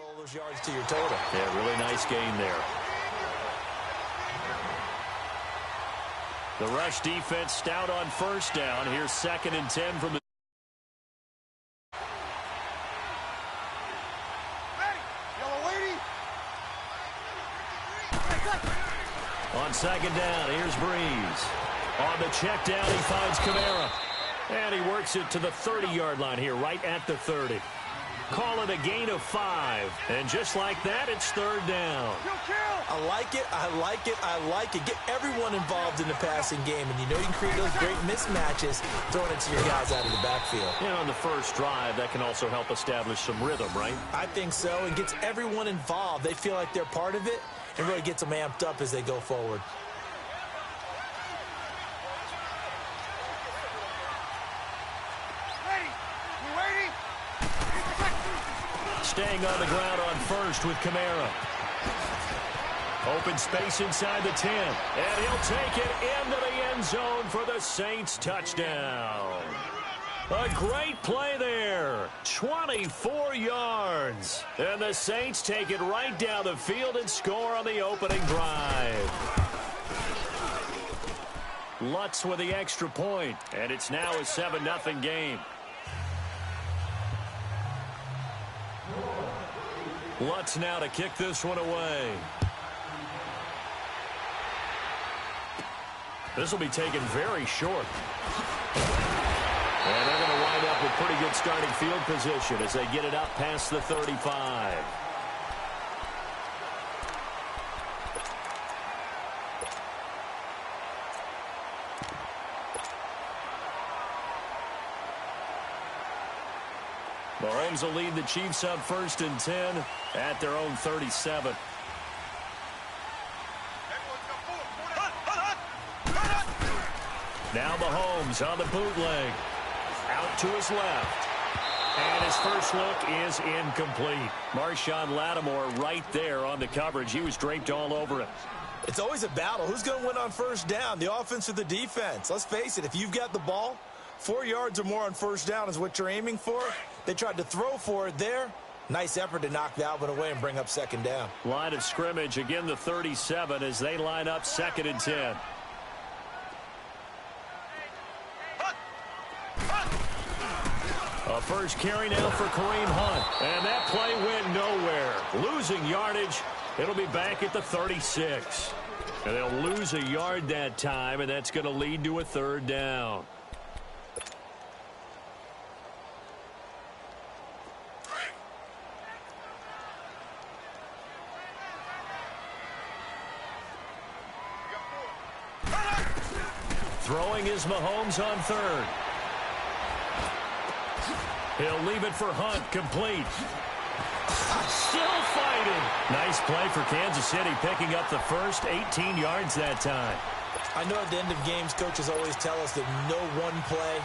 all those yards to your total. Yeah, really nice gain there. The rush defense stout on first down. Here's 2nd and 10 from the... On 2nd down, here's Breeze. On the check down, he finds Kamara. And he works it to the 30-yard line here, right at the 30. Call it a gain of 5. And just like that, it's 3rd down. I like it, I like it, I like it. Get everyone involved in the passing game, and you know you can create those great mismatches throwing it to your guys out of the backfield. And on the first drive, that can also help establish some rhythm, right? I think so, and gets everyone involved. They feel like they're part of it, and really gets them amped up as they go forward. Staying on the ground on first with Kamara. Open space inside the 10. And he'll take it into the end zone for the Saints touchdown. A great play there. 24 yards. And the Saints take it right down the field and score on the opening drive. Lutz with the extra point. And it's now a 7-0 game. Lutz now to kick this one away. This will be taken very short. And they're going to wind up with pretty good starting field position as they get it up past the 35. Mahomes will lead the Chiefs up 1st and 10 at their own 37. Now Mahomes on the bootleg. Out to his left. And his first look is incomplete. Marshawn Lattimore right there on the coverage. He was draped all over it. It's always a battle. Who's going to win on first down, the offense or the defense? Let's face it, if you've got the ball, 4 yards or more on first down is what you're aiming for. They tried to throw for it there. Nice effort to knock that one away and bring up 2nd down. Line of scrimmage, again the 37 as they line up 2nd and 10. A first carry now for Kareem Hunt. And that play went nowhere. Losing yardage. It'll be back at the 36. And they'll lose a yard that time, and that's going to lead to a 3rd down. Throwing is Mahomes on 3rd. He'll leave it for Hunt, complete. Still fighting. Nice play for Kansas City, picking up the first 18 yards that time. I know at the end of games, coaches always tell us that no one play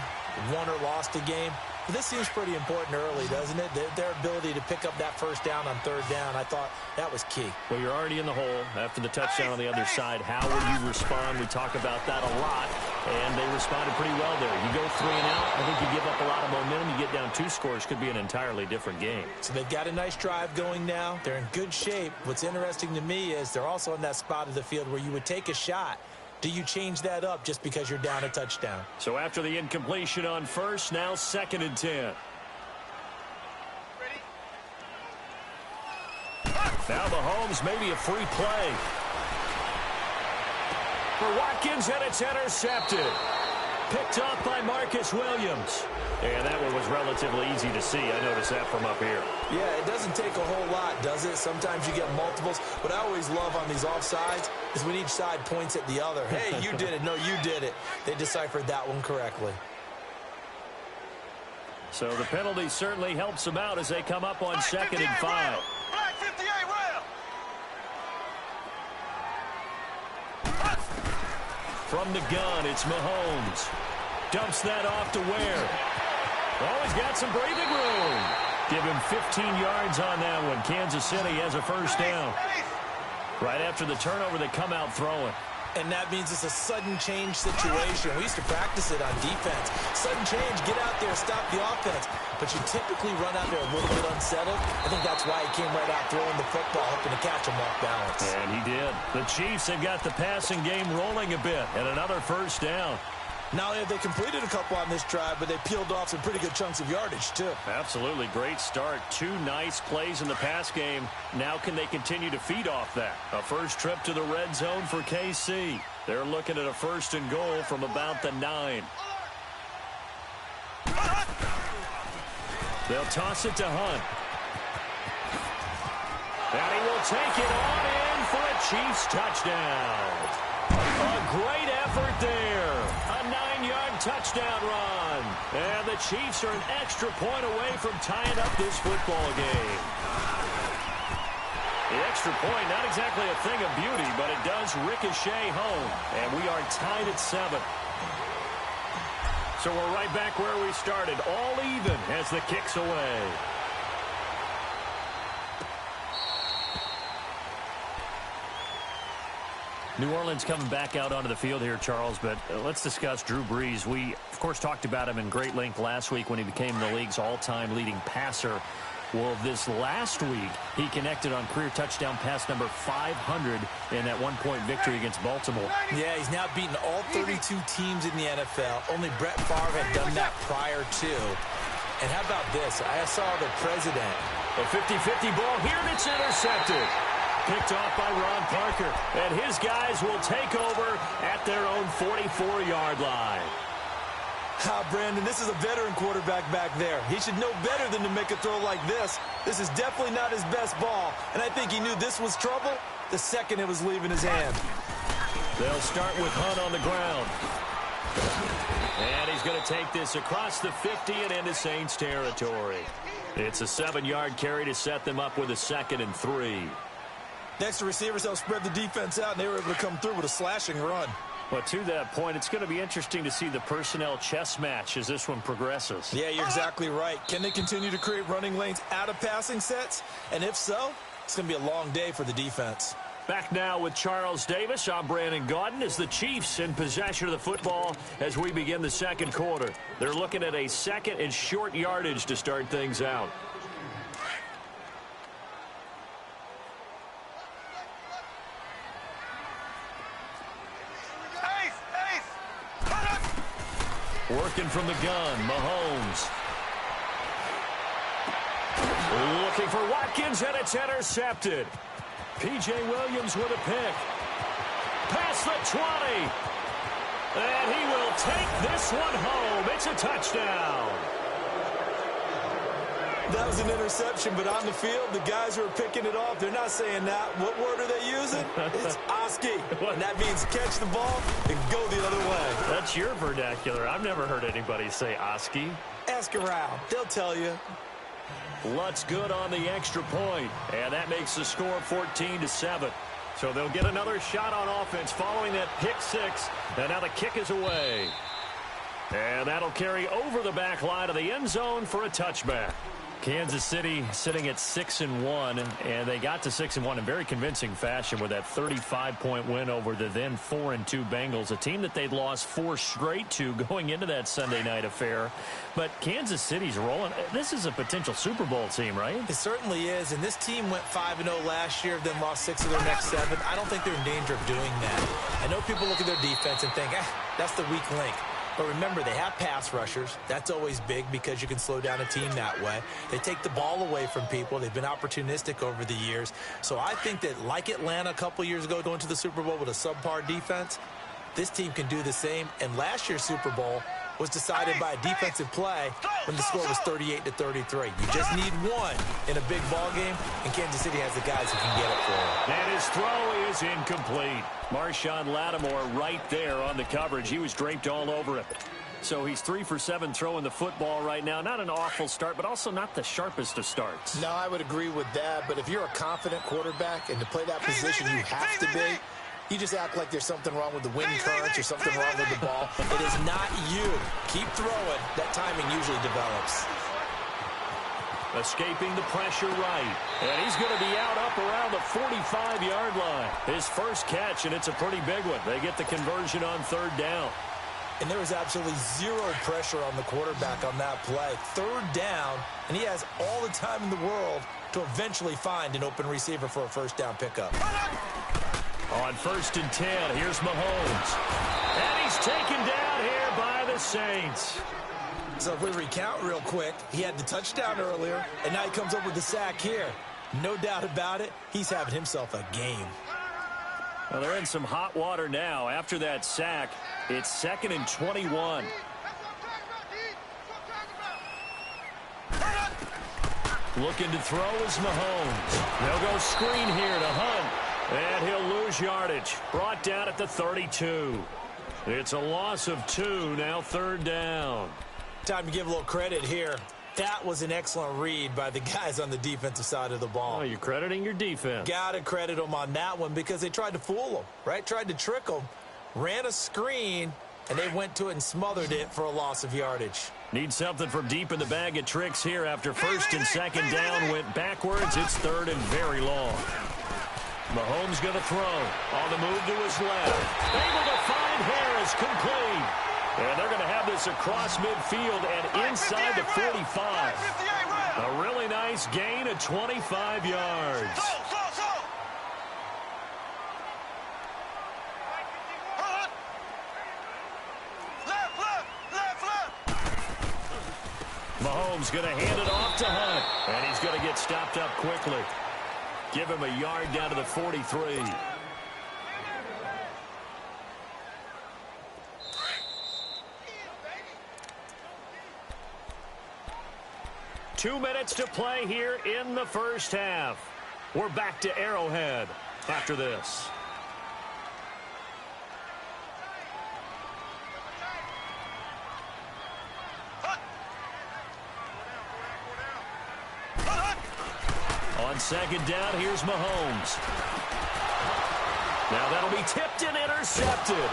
won or lost a game. But this seems pretty important early, doesn't it? Their ability to pick up that first down on 3rd down, I thought that was key. Well, you're already in the hole after the touchdown on the other side. How will you respond? We talk about that a lot, and they responded pretty well there. You go 3 and out, I think you give up a lot of momentum. You get down 2 scores, could be an entirely different game. So they've got a nice drive going now. They're in good shape. What's interesting to me is they're also in that spot of the field where you would take a shot. Do you change that up just because you're down a touchdown? So after the incompletion on first, now 2nd and 10. Now Mahomes, maybe a free play. For Watkins, and it's intercepted. Picked off by Marcus Williams. And that one was relatively easy to see. I noticed that from up here. Yeah, it doesn't take a whole lot, does it? Sometimes you get multiples. What I always love on these offsides is when each side points at the other. Hey, you did it. No, you did it. They deciphered that one correctly. So the penalty certainly helps them out as they come up on 2nd and 5. Black 58 rail. From the gun, it's Mahomes. Dumps that off to Ware. Oh, he's got some breathing room. Give him 15 yards on that one. Kansas City has a first down. Right after the turnover, they come out throwing. And that means it's a sudden change situation. We used to practice it on defense. Sudden change, get out there, stop the offense. But you typically run out there a little bit unsettled. I think that's why he came right out throwing the football, hoping to catch him off balance. And he did. The Chiefs have got the passing game rolling a bit, and another first down. Not only have they completed a couple on this drive, but they peeled off some pretty good chunks of yardage, too. Absolutely. Great start. 2 nice plays in the pass game. Now can they continue to feed off that? A first trip to the red zone for KC. They're looking at a 1st and goal from about the 9. They'll toss it to Hunt. And he will take it on in for a Chiefs touchdown. A great effort there. A 9-yard touchdown run. And the Chiefs are an extra point away from tying up this football game. The extra point, not exactly a thing of beauty, but it does ricochet home. And we are tied at 7. So we're right back where we started, all even as the kick's away. New Orleans coming back out onto the field here, Charles, but let's discuss Drew Brees. We, of course, talked about him in great length last week when he became the league's all-time leading passer. Well, this last week, he connected on career touchdown pass number 500 in that one-point victory against Baltimore. Yeah, he's now beaten all 32 teams in the NFL. Only Brett Favre had done that prior to. And how about this? I saw the president. A 50-50 ball here, and it's intercepted. Picked off by Ron Parker. And his guys will take over at their own 44-yard line. Brandon, this is a veteran quarterback back there. He should know better than to make a throw like this. This is definitely not his best ball. And I think he knew this was trouble the second it was leaving his hand. They'll start with Hunt on the ground. And he's going to take this across the 50 and into Saints territory. It's a 7-yard carry to set them up with a 2nd and 3. Next to receivers, they'll spread the defense out, and they were able to come through with a slashing run. But to that point, it's going to be interesting to see the personnel chess match as this one progresses. Yeah, you're exactly right. Can they continue to create running lanes out of passing sets? And if so, it's going to be a long day for the defense. Back now with Charles Davis. I'm Brandon Gaudin as the Chiefs in possession of the football as we begin the second quarter. They're looking at a 2nd and short yardage to start things out. Working from the gun, Mahomes. Looking for Watkins, and it's intercepted. P.J. Williams with a pick. Past the 20. And he will take this one home. It's a touchdown. That was an interception, but on the field, the guys who are picking it off, they're not saying that. What word are they using? It's Oski. And that means catch the ball and go the other way. That's your vernacular. I've never heard anybody say Oski. Ask around. They'll tell you. Lutz good on the extra point, and that makes the score 14-7. So they'll get another shot on offense following that pick 6, and now the kick is away. And that'll carry over the back line of the end zone for a touchback. Kansas City sitting at 6-1, and they got to 6-1 in very convincing fashion with that 35-point win over the then 4-2 Bengals, a team that they'd lost 4 straight to going into that Sunday night affair. But Kansas City's rolling. This is a potential Super Bowl team, right? It certainly is, and this team went 5-0 last year, then lost 6 of their next 7. I don't think they're in danger of doing that. I know people look at their defense and think, that's the weak link. But remember, they have pass rushers. That's always big because you can slow down a team that way. They take the ball away from people. They've been opportunistic over the years. So I think that, like Atlanta a couple years ago going to the Super Bowl with a subpar defense, this team can do the same. And last year's Super Bowl was decided by a defensive play when the score was 38-33. You just need one in a big ball game, and Kansas City has the guys who can get it for him. And his throw is incomplete. Marshawn Lattimore right there on the coverage. He was draped all over it. So he's 3 for 7 throwing the football right now. Not an awful start, but also not the sharpest of starts. No, I would agree with that. But if you're a confident quarterback and to play that position you have to be, you just act like there's something wrong with the wind currents or something wrong with the ball. It is not you. Keep throwing. That timing usually develops. Escaping the pressure right. And he's going to be out up around the 45-yard line. His first catch, and it's a pretty big one. They get the conversion on third down. And there was absolutely zero pressure on the quarterback on that play. Third down, and he has all the time in the world to eventually find an open receiver for a first down pickup. On 1st and 10, here's Mahomes. And he's taken down here by the Saints. So if we recount real quick, he had the touchdown earlier, and now he comes up with the sack here. No doubt about it, he's having himself a game. Well, they're in some hot water now. After that sack, it's 2nd and 21. Looking to throw is Mahomes. They'll go screen here to Hunt, and he'll lose yardage. Brought down at the 32. It's a loss of 2, now third down. Time to give a little credit here. That was an excellent read by the guys on the defensive side of the ball. Oh, you're crediting your defense. Got to credit them on that one because they tried to fool them, right? Tried to trick them, ran a screen, and they went to it and smothered it for a loss of yardage. Need something from deep in the bag of tricks here after 1st and 2nd down went backwards. It's 3rd and very long. Mahomes going to throw. On the move to his left. Able to find Harris, complete. And they're going to have this across midfield and inside the 45. A really nice gain of 25 yards. Mahomes going to hand it off to Hunt. And he's going to get stopped up quickly. Give him a yard down to the 43. 2 minutes to play here in the first half. We're back to Arrowhead after this. On 2nd down, here's Mahomes. Now that'll be tipped and intercepted.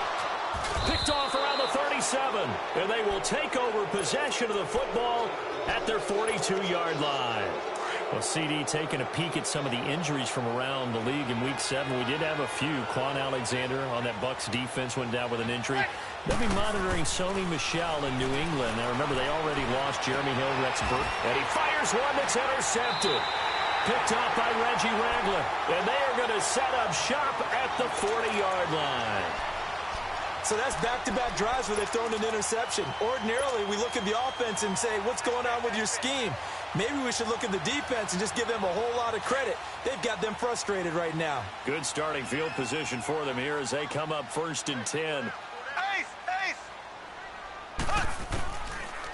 Picked off around the 37, and they will take over possession of the football at their 42-yard line. Well, CD taking a peek at some of the injuries from around the league in Week 7. We did have a few. Quan Alexander on that Bucs defense went down with an injury. They'll be monitoring Sony Michel in New England. Now, remember, they already lost Jeremy Hill, Rex Burke, and he fires one that's intercepted. Picked off by Reggie Ragland, and they are going to set up shop at the 40-yard line. So that's back-to-back drives where they've thrown an interception. Ordinarily, we look at the offense and say, what's going on with your scheme? Maybe we should look at the defense and just give them a whole lot of credit. They've got them frustrated right now. Good starting field position for them here as they come up 1st and 10.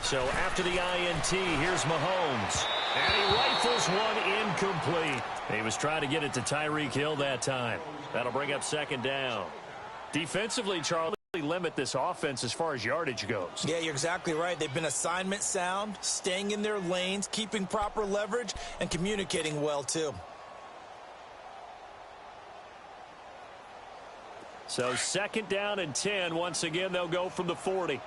So after the INT, here's Mahomes. And he rifles one incomplete. He was trying to get it to Tyreek Hill that time. That'll bring up 2nd down. Defensively, Charlie, limit this offense as far as yardage goes. Yeah, you're exactly right. They've been assignment sound, staying in their lanes, keeping proper leverage, and communicating well, too. So 2nd down and 10. Once again, they'll go from the 40.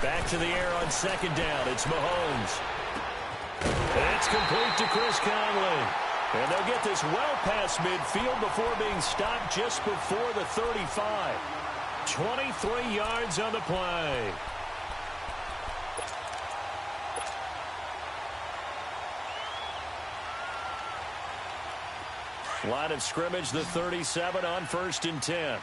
Back to the air on 2nd down. It's Mahomes. It's complete to Chris Conley. And they'll get this well past midfield before being stopped just before the 35. 23 yards on the play. Line of scrimmage, the 37 on 1st and 10.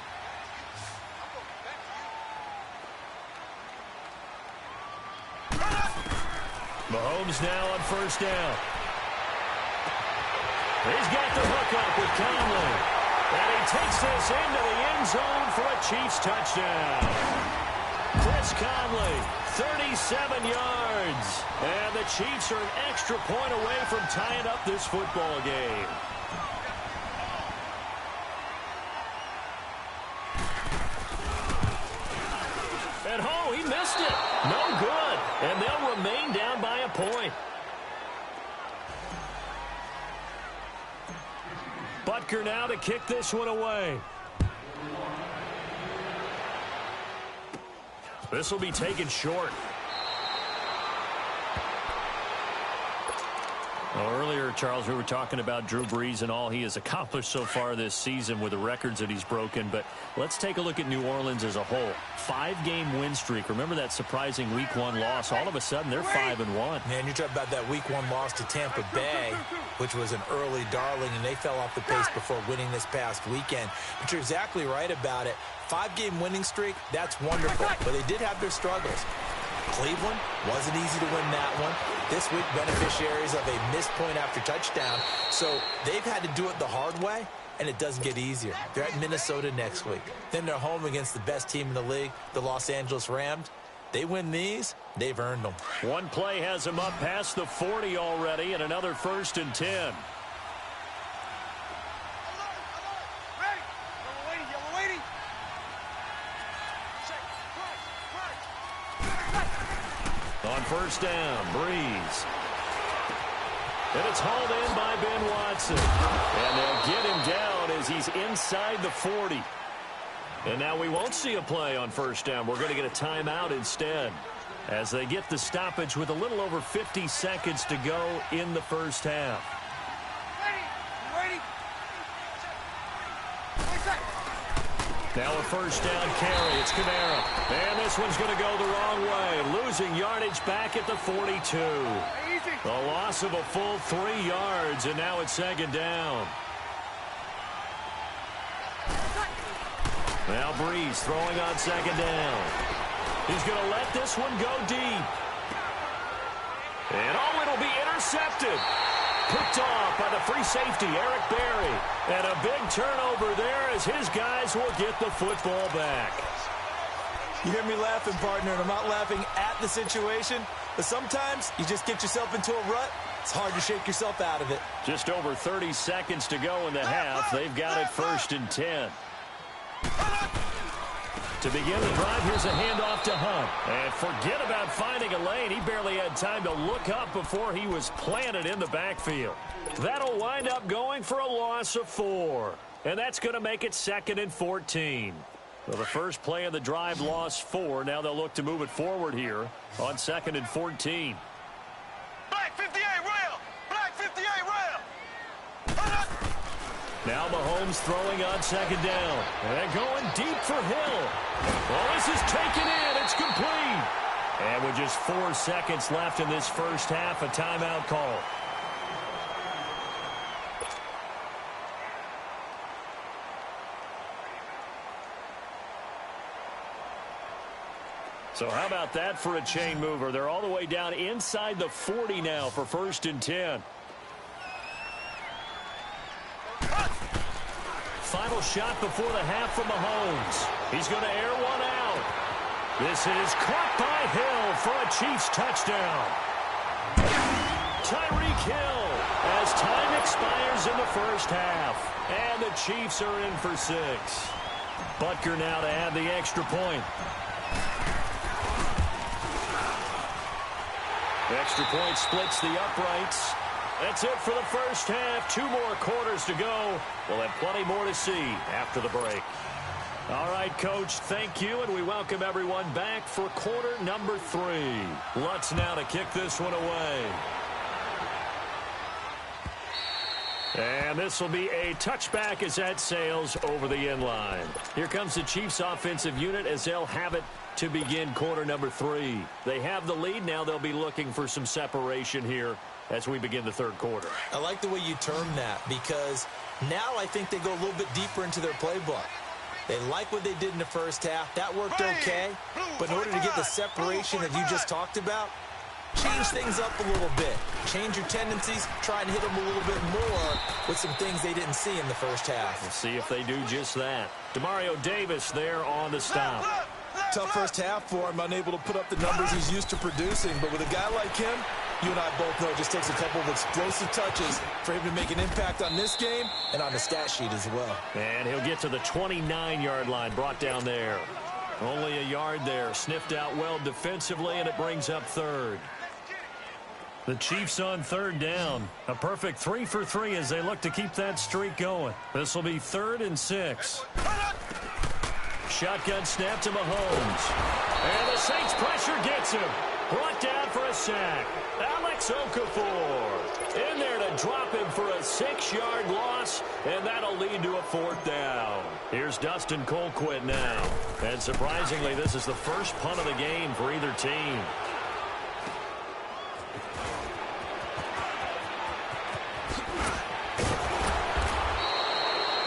Mahomes now on 1st down. He's got the hook up with Conley. And he takes this into the end zone for a Chiefs touchdown. Chris Conley, 37 yards. And the Chiefs are an extra point away from tying up this football game. And oh, he missed it. No good. And they'll remain down by a point. Butker now to kick this one away. This will be taken short. Well, earlier, Charles, we were talking about Drew Brees and all he has accomplished so far this season with the records that he's broken. But let's take a look at New Orleans as a whole. 5-game win streak. Remember that surprising Week 1 loss? All of a sudden, they're 5-1. Man, you're talking about that Week 1 loss to Tampa Bay, which was an early darling, and they fell off the pace before winning this past weekend. But you're exactly right about it. 5-game winning streak, that's wonderful. But they did have their struggles. Cleveland, wasn't easy to win that one. This week, beneficiaries of a missed point after touchdown. So they've had to do it the hard way, and it doesn't get easier. They're at Minnesota next week. Then they're home against the best team in the league, the Los Angeles Rams. They win these, they've earned them. One play has them up past the 40 already, and another 1st and 10. On 1st down, Brees. And it's hauled in by Ben Watson. And they'll get him down as he's inside the 40. And now we won't see a play on 1st down. We're going to get a timeout instead as they get the stoppage with a little over 50 seconds to go in the 1st half. Now a 1st down carry. It's Kamara. And this one's going to go the wrong way. Losing yardage back at the 42. The loss of a full 3 yards, and now it's 2nd down. Now Brees throwing on 2nd down. He's going to let this one go deep. And it'll be intercepted. Picked off by the free safety, Eric Berry. And a big turnover there as his guys will get the football back. You hear me laughing, partner, and I'm not laughing at the situation, but sometimes you just get yourself into a rut. It's hard to shake yourself out of it. Just over 30 seconds to go in the half. They've got it 1st and 10. To begin the drive, here's a handoff to Hunt. And forget about finding a lane. He barely had time to look up before he was planted in the backfield. That'll wind up going for a loss of 4. And that's going to make it 2nd and 14. Well, the first play of the drive lost 4. Now they'll look to move it forward here on 2nd and 14. Black 58 rail! Black 58 rail! Now Mahomes throwing on 2nd down. And going deep for Hill. Well, this is taken in. It's complete. And with just 4 seconds left in this 1st half, a timeout call. So how about that for a chain mover? They're all the way down inside the 40 now for 1st and 10. Final shot before the half from Mahomes. He's going to air one out. This is caught by Hill for a Chiefs touchdown. Tyreek Hill as time expires in the 1st half. And the Chiefs are in for 6. Butker now to add the extra point. The extra point splits the uprights. That's it for the 1st half. 2 more quarters to go. We'll have plenty more to see after the break. All right, Coach, thank you, and we welcome everyone back for quarter number 3. Lutz now to kick this one away. And this will be a touchback as that sails over the end line. Here comes the Chiefs offensive unit as they'll have it to begin quarter number 3. They have the lead. Now they'll be looking for some separation here as we begin the 3rd quarter. I like the way you term that because now I think they go a little bit deeper into their playbook. They like what they did in the 1st half. That worked okay. But in order to get the separation that you just talked about, change things up a little bit. Change your tendencies. Try and hit them a little bit more with some things they didn't see in the 1st half. We'll see if they do just that. Demario Davis there on the stop. Tough 1st half for him, unable to put up the numbers he's used to producing. But with a guy like him, you and I both know it just takes a couple of explosive touches for him to make an impact on this game and on the stat sheet as well. And he'll get to the 29-yard line, brought down there. Only a yard there, sniffed out well defensively, and it brings up 3rd. The Chiefs on 3rd down. A perfect 3 for 3 as they look to keep that streak going. This will be 3rd and 6. Shotgun snap to Mahomes. And the Saints pressure gets him. Brought down for a sack. Alex Okafor in there to drop him for a 6-yard loss, and that'll lead to a 4th down. Here's Dustin Colquitt now. And surprisingly, this is the first punt of the game for either team.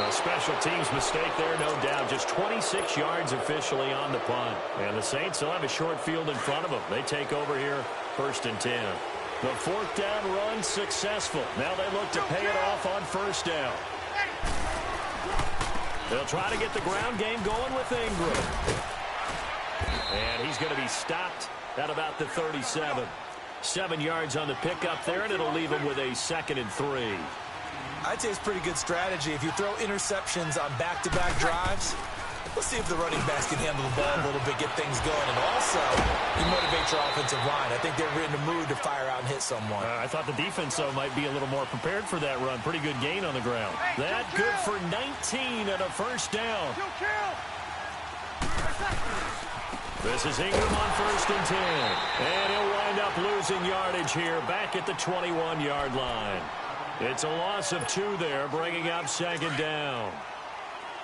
A special teams mistake there, no doubt. Just 26 yards officially on the punt. And the Saints will have a short field in front of them. They take over here, 1st and 10. The 4th down run successful. Now they look to pay it off on 1st down. They'll try to get the ground game going with Ingram. And he's going to be stopped at about the 37. 7 yards on the pickup there, and it'll leave him with a 2nd and 3. I'd say it's pretty good strategy. If you throw interceptions on back-to-back drives, let's see if the running backs can handle the ball a little bit, get things going. And also, you motivate your offensive line. I think they're in the mood to fire out and hit someone. I thought the defense, though, might be a little more prepared for that run. Pretty good gain on the ground. That good for 19 and a 1st down. This is Ingram on 1st and 10. And he'll wind up losing yardage here back at the 21-yard line. It's a loss of 2 there, bringing up 2nd down.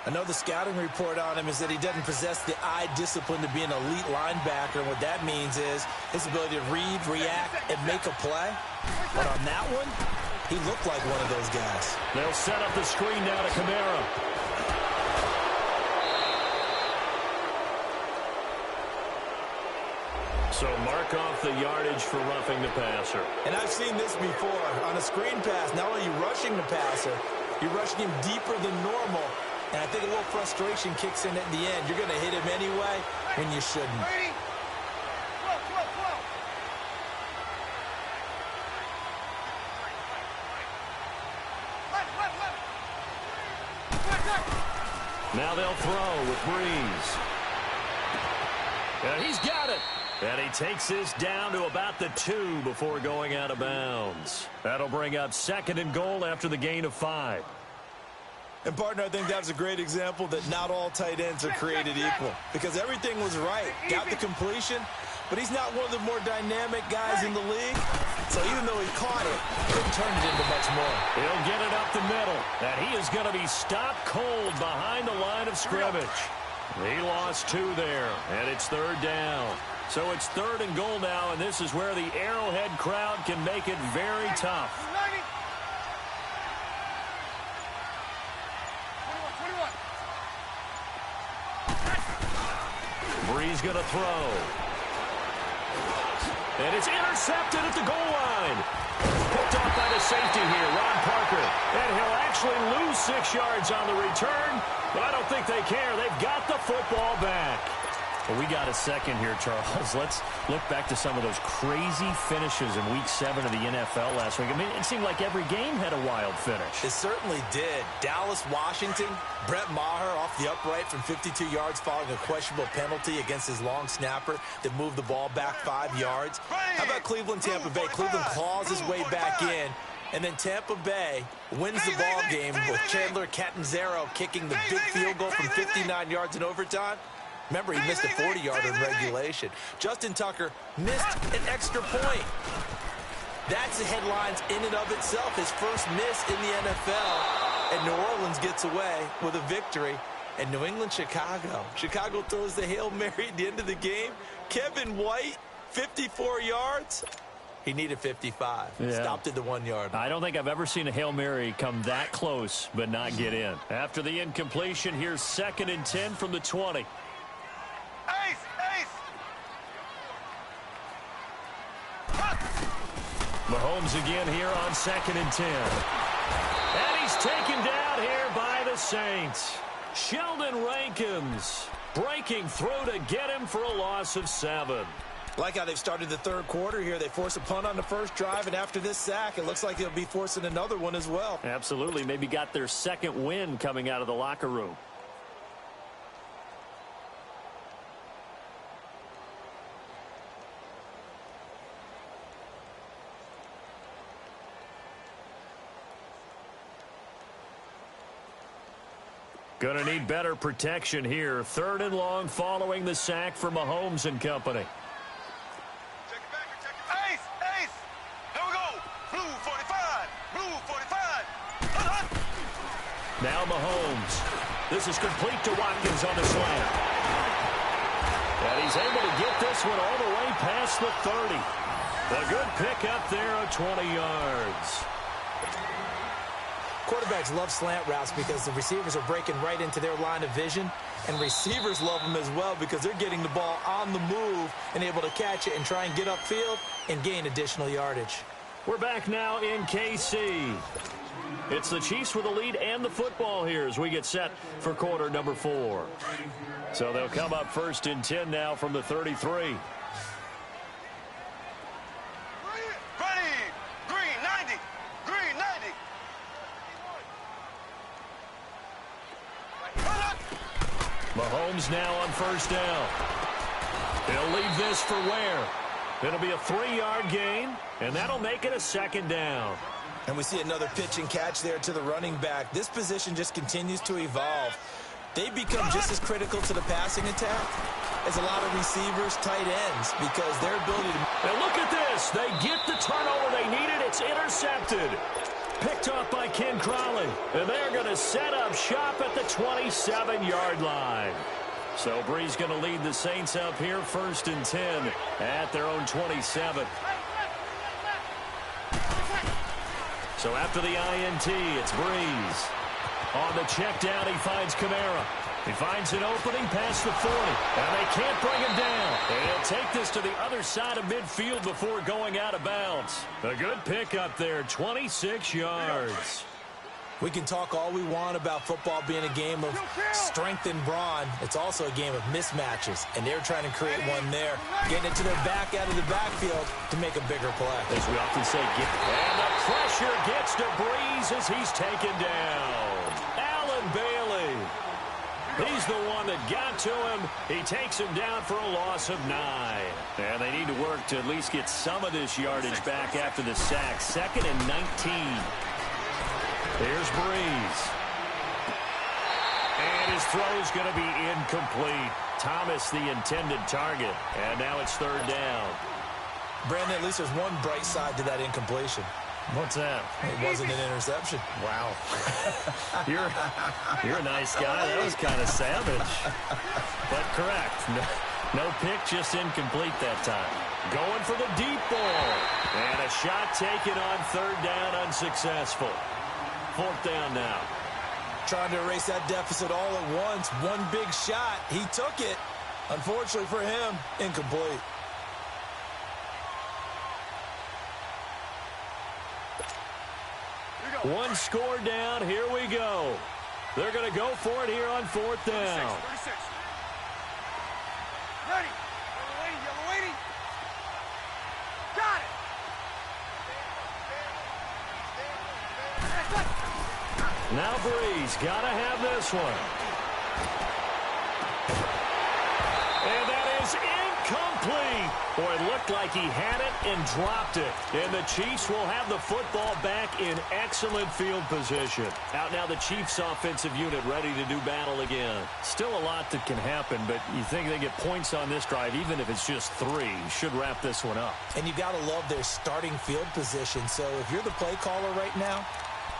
I know the scouting report on him is that he doesn't possess the eye discipline to be an elite linebacker. And what that means is his ability to read, react, and make a play. But on that one, he looked like one of those guys. They'll set up the screen now to Kamara. So mark off the yardage for roughing the passer. And I've seen this before. On a screen pass, not only are you rushing the passer, you're rushing him deeper than normal. And I think a little frustration kicks in at the end. You're going to hit him anyway when you shouldn't. Now they'll throw with Breeze. And he's got it. And he takes this down to about the 2 before going out of bounds. That'll bring up 2nd and goal after the gain of 5. And, partner, I think that was a great example that not all tight ends are created equal. Because everything was right. Got the completion, but he's not one of the more dynamic guys in the league. So even though he caught it, couldn't turn it into much more. He'll get it up the middle. And he is going to be stopped cold behind the line of scrimmage. He lost 2 there, and it's 3rd down. So it's 3rd and goal now, and this is where the Arrowhead crowd can make it very tough. Breeze going to throw. And it's intercepted at the goal line. Picked off by the safety here, Ron Parker. And he'll actually lose 6 yards on the return, but I don't think they care. They've got the football back. Well, we got a second here, Charles. Let's look back to some of those crazy finishes in Week 7 of the NFL last week. I mean, it seemed like every game had a wild finish. It certainly did. Dallas, Washington, Brett Maher off the upright from 52 yards following a questionable penalty against his long snapper that moved the ball back 5 yards. How about Cleveland, Tampa Bay? Cleveland claws his way back in. And then Tampa Bay wins the ball game with Chandler Catanzaro kicking the big field goal from 59 yards in overtime. Remember, he missed a 40-yarder in regulation. Justin Tucker missed an extra point. That's the headlines in and of itself. His first miss in the NFL. And New Orleans gets away with a victory. And New England, Chicago. Chicago throws the Hail Mary at the end of the game. Kevin White, 54 yards. He needed 55. Yeah. Stopped at the 1-yard. I don't think I've ever seen a Hail Mary come that close but not get in. After the incompletion, here's 2nd and 10 from the 20. Mahomes again here on 2nd and 10. And he's taken down here by the Saints. Sheldon Rankins breaking through to get him for a loss of 7. Like how they've started the 3rd quarter here. They force a punt on the first drive, and after this sack, it looks like they'll be forcing another one as well. Absolutely. Maybe got their 2nd win coming out of the locker room. Going to need better protection here. 3rd and long following the sack for Mahomes and company. Ace! Ace! Here we go! Blue 45! Blue 45! Now Mahomes. This is complete to Watkins on the slant. And he's able to get this one all the way past the 30. A good pickup there of 20 yards. Quarterbacks love slant routes because the receivers are breaking right into their line of vision, and receivers love them as well because they're getting the ball on the move and able to catch it and try and get upfield and gain additional yardage. We're back now in KC. It's the Chiefs with the lead and the football here as we get set for quarter number 4. So they'll come up 1st and 10 now from the 33. Ready! Green 90! Green 90! Mahomes now on 1st down. He'll leave this for Ware. It'll be a 3-yard gain, and that'll make it a 2nd down. And we see another pitch and catch there to the running back. This position just continues to evolve. They become just as critical to the passing attack as a lot of receivers, tight ends, because their ability to... And look at this. They get the turnover they needed. It's intercepted. Picked off by Ken Crowley. And they're going to set up shop at the 27-yard line. So Bree's going to lead the Saints up here 1st and 10 at their own 27. So after the INT, it's Breeze. On the check down, he finds Kamara. He finds an opening past the 40, and they can't bring him down. And he'll take this to the other side of midfield before going out of bounds. A good pickup there, 26 yards. We can talk all we want about football being a game of strength and brawn. It's also a game of mismatches, and they're trying to create one there, getting it to their back out of the backfield to make a bigger play. As we often say, and the pressure gets to Breeze as he's taken down. Allen Bailey. He's the one that got to him. He takes him down for a loss of 9. And they need to work to at least get some of this yardage back after the sack. 2nd and 19. Here's Breeze. And his throw's going to be incomplete. Thomas, the intended target. And now it's 3rd down. Brandon, at least there's one bright side to that incompletion. What's that? It wasn't an interception. Wow. You're a nice guy. That was kind of savage. But correct. No pick, just incomplete that time. Going for the deep ball. And a shot taken on 3rd down, unsuccessful. 4th down now. Trying to erase that deficit all at once. One big shot. He took it. Unfortunately for him, incomplete. One score down. Here we go. They're going to go for it here on 4th down. 36. Ready. Yellow lady. Got it. Now Breeze got to have this one. And that is incomplete. Boy, it looked like he had it and dropped it. And the Chiefs will have the football back in excellent field position. Out now the Chiefs offensive unit ready to do battle again. Still a lot that can happen, but you think they get points on this drive, even if it's just 3. Should wrap this one up. And you got to love their starting field position. So if you're the play caller right now,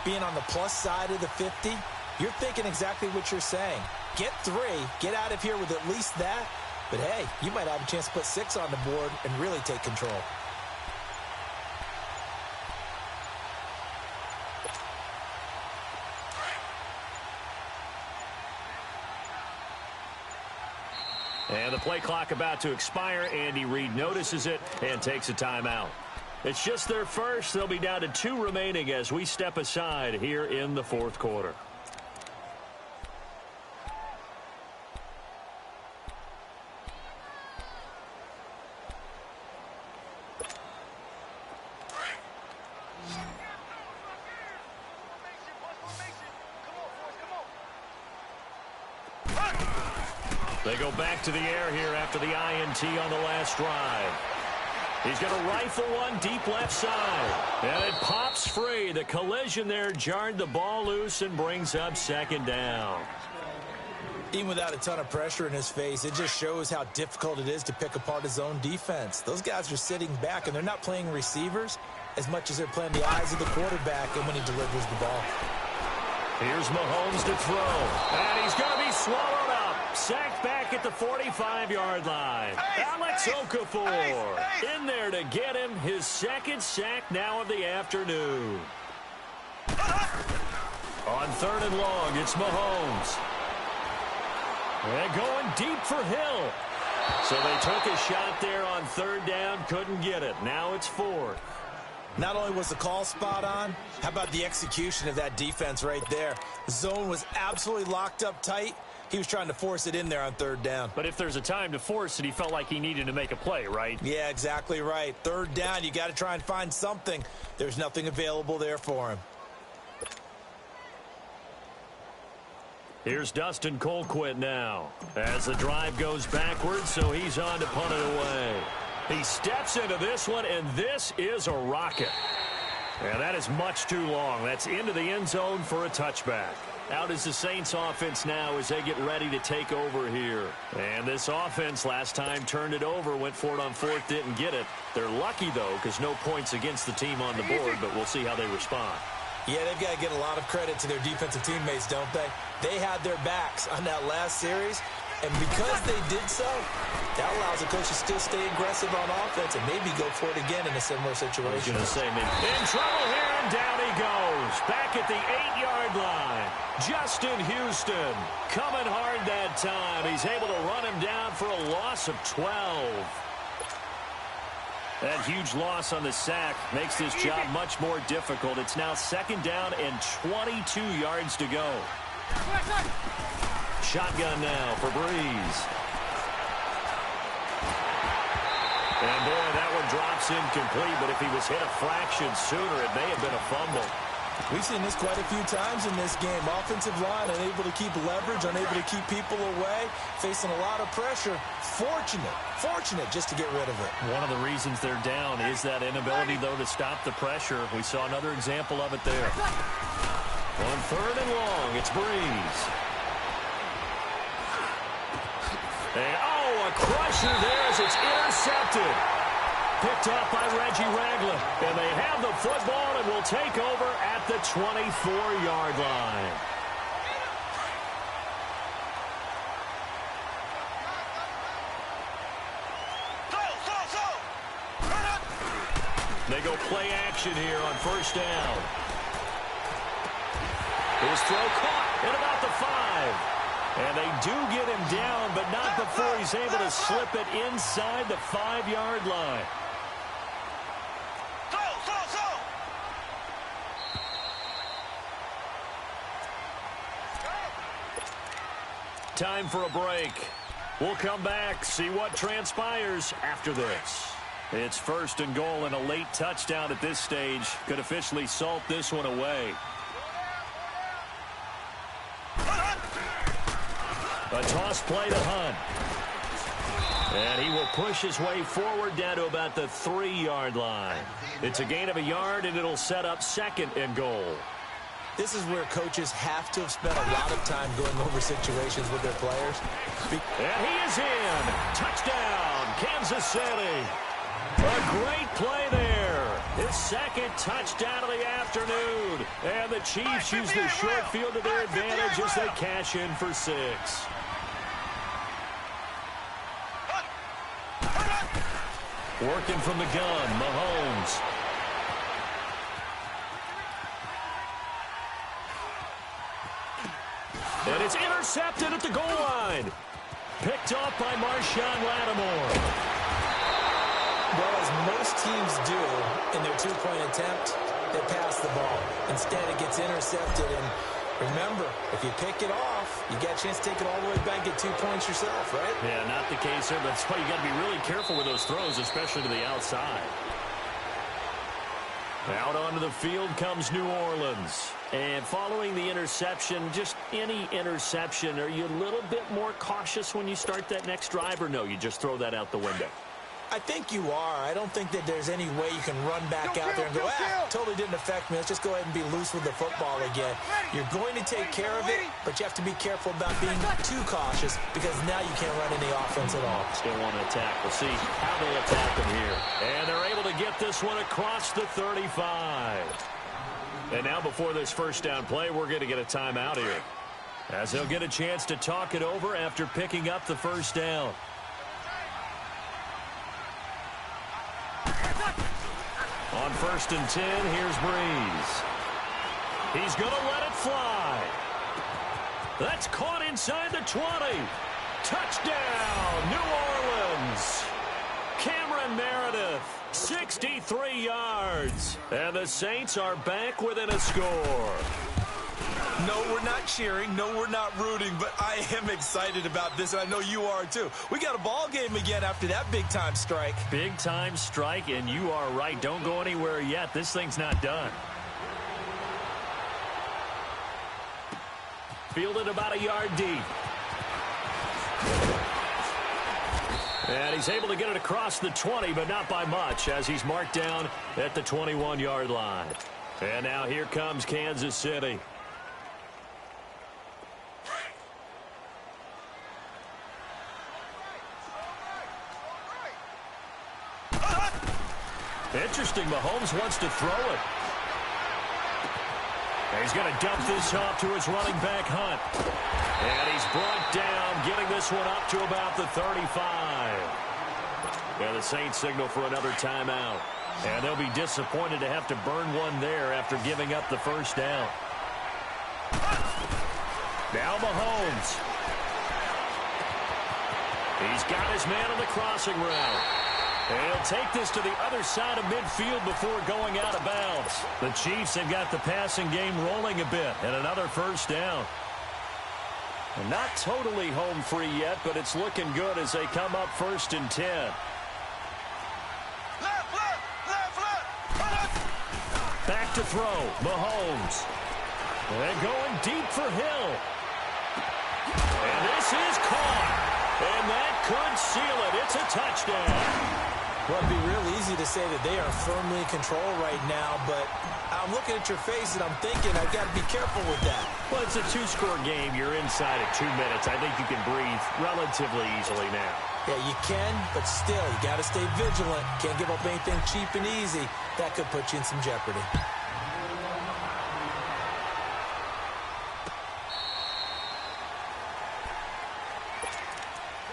being on the plus side of the 50, you're thinking exactly what you're saying. Get 3, get out of here with at least that. But hey, you might have a chance to put 6 on the board and really take control. And the play clock about to expire. Andy Reid notices it and takes a timeout. It's just their first. They'll be down to 2 remaining as we step aside here in the 4th quarter. They go back to the air here after the INT on the last drive. He's going to rifle one deep left side. And it pops free. The collision there jarred the ball loose and brings up 2nd down. Even without a ton of pressure in his face, it just shows how difficult it is to pick apart his own defense. Those guys are sitting back, and they're not playing receivers as much as they're playing the eyes of the quarterback and when he delivers the ball. Here's Mahomes to throw, and he's going to be swallowed up. Sacked back at the 45-yard line. Alex Okafor in there to get him his second sack now of the afternoon. On 3rd and long, it's Mahomes. And going deep for Hill. So they took a shot there on 3rd down, couldn't get it. Now it's 4th. Not only was the call spot on, how about the execution of that defense right there? The zone was absolutely locked up tight. He was trying to force it in there on 3rd down. But if there's a time to force it, he felt like he needed to make a play, right? Yeah, exactly right. 3rd down, you got to try and find something. There's nothing available there for him. Here's Dustin Colquitt now as the drive goes backwards, so he's on to punt it away. He steps into this one, and this is a rocket. And that is much too long. That's into the end zone for a touchback. Out is the Saints offense now as they get ready to take over here. And this offense last time turned it over, went for it on 4th, didn't get it. They're lucky, though, because no points against the team on the board, but we'll see how they respond. Yeah, they've got to get a lot of credit to their defensive teammates, don't they? They had their backs on that last series, and because they did so, that allows the coach to still stay aggressive on offense and maybe go for it again in a similar situation. I was going to say, maybe in trouble here, and down he goes. Back at the 8-yard line. Justin Houston coming hard that time. He's able to run him down for a loss of 12. That huge loss on the sack makes this job much more difficult. It's now 2nd down and 22 yards to go. Shotgun now for Breeze. And boy, that one drops incomplete, but if he was hit a fraction sooner, it may have been a fumble. We've seen this quite a few times in this game. Offensive line unable to keep leverage, unable to keep people away, facing a lot of pressure. Fortunate just to get rid of it. One of the reasons they're down is that inability, though, to stop the pressure. We saw another example of it there. On 3rd and long, it's Breeze. And, a crusher there as it's intercepted. Picked up by Reggie Ragland. And they have the football and will take over at the 24-yard line. They go play action here on 1st down. His throw caught at about the 5. And they do get him down, but not before he's able to slip it inside the 5-yard line. Time for a break. We'll come back, see what transpires after this. It's 1st and goal, and a late touchdown at this stage could officially salt this one away. A toss play to Hunt. And he will push his way forward down to about the 3-yard line. It's a gain of a yard, and it'll set up 2nd and goal. This is where coaches have to have spent a lot of time going over situations with their players. And he is in. Touchdown, Kansas City. A great play there. His 2nd touchdown of the afternoon. And the Chiefs use the short field to their advantage as they cash in for 6. Working from the gun, Mahomes. And it's intercepted at the goal line. Picked off by Marshawn Lattimore. Well, as most teams do in their 2-point attempt, they pass the ball. Instead, it gets intercepted. And remember, if you pick it off, you get a chance to take it all the way back, get 2 points yourself, right? Yeah, not the case here. That's why you got to be really careful with those throws, especially to the outside. Out onto the field comes New Orleans. And following the interception, just any interception, are you a little bit more cautious when you start that next drive, or no, you just throw that out the window? I think you are. I don't think that there's any way you can run back out there and go, totally didn't affect me. Let's just go ahead and be loose with the football again. You're going to take care of it, but you have to be careful about being too cautious because now you can't run any offense at all. Still want to attack. We'll see how they attack them here. And they're able to get this one across the 35. And now before this first down play, we're going to get a timeout here, as they'll get a chance to talk it over after picking up the first down. On 1st and 10, here's Breeze. He's going to let it fly. That's caught inside the 20. Touchdown, New Orleans. Cameron Meredith, 63 yards. And the Saints are back within a score. No, we're not cheering. No, we're not rooting, but I am excited about this, and I know you are too. We got a ball game again after that big-time strike. Big-time strike, and you are right. Don't go anywhere yet. This thing's not done. Fielded about a yard deep. And he's able to get it across the 20, but not by much, as he's marked down at the 21-yard line. And now here comes Kansas City. Interesting, Mahomes wants to throw it. And he's going to dump this off to his running back, Hunt. And he's brought down, getting this one up to about the 35. And the Saints signal for another timeout. And they'll be disappointed to have to burn one there after giving up the first down. Now Mahomes. He's got his man on the crossing route. And he'll take this to the other side of midfield before going out of bounds. The Chiefs have got the passing game rolling a bit, and another first down. And not totally home free yet, but it's looking good as they come up 1st and 10. Back to throw, Mahomes. And going deep for Hill. And this is caught. And that could seal it. It's a touchdown. Well, it'd be real easy to say that they are firmly in control right now, but I'm looking at your face and I'm thinking I've got to be careful with that. Well, it's a 2-score game. You're inside at 2 minutes. I think you can breathe relatively easily now. Yeah, you can, but still, you got to stay vigilant. Can't give up anything cheap and easy. That could put you in some jeopardy.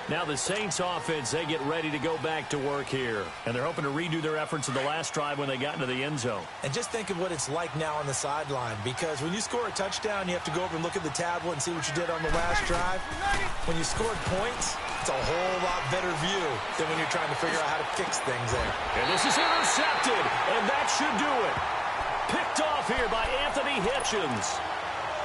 Now the Saints offense, they get ready to go back to work here. And they're hoping to redo their efforts in the last drive when they got into the end zone. And just think of what it's like now on the sideline, because when you score a touchdown, you have to go over and look at the tablet and see what you did on the last drive. When you scored points, it's a whole lot better view than when you're trying to figure out how to fix things there. And this is intercepted, and that should do it. Picked off here by Anthony Hitchens.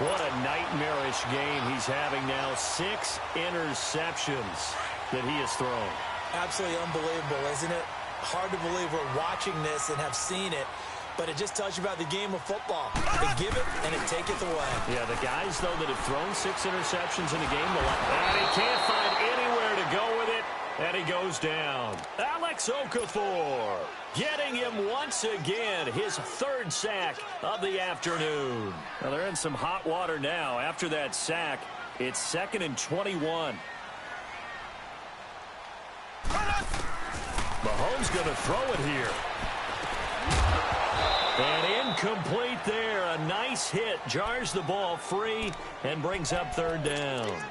What a nightmarish game he's having now. 6 interceptions that he has thrown. Absolutely unbelievable, isn't it? Hard to believe we're watching this and have seen it, but it just tells you about the game of football. They give it, and it taketh away. Yeah, the guys, though, that have thrown 6 interceptions in a game, and he can't find anywhere to go with it, and he goes down. Alex Okafor getting him once again, his 3rd sack of the afternoon. Well, they're in some hot water now. After that sack, it's 2nd and 21. Mahomes going to throw it here. And incomplete there. A nice hit. Jars the ball free and brings up 3rd down.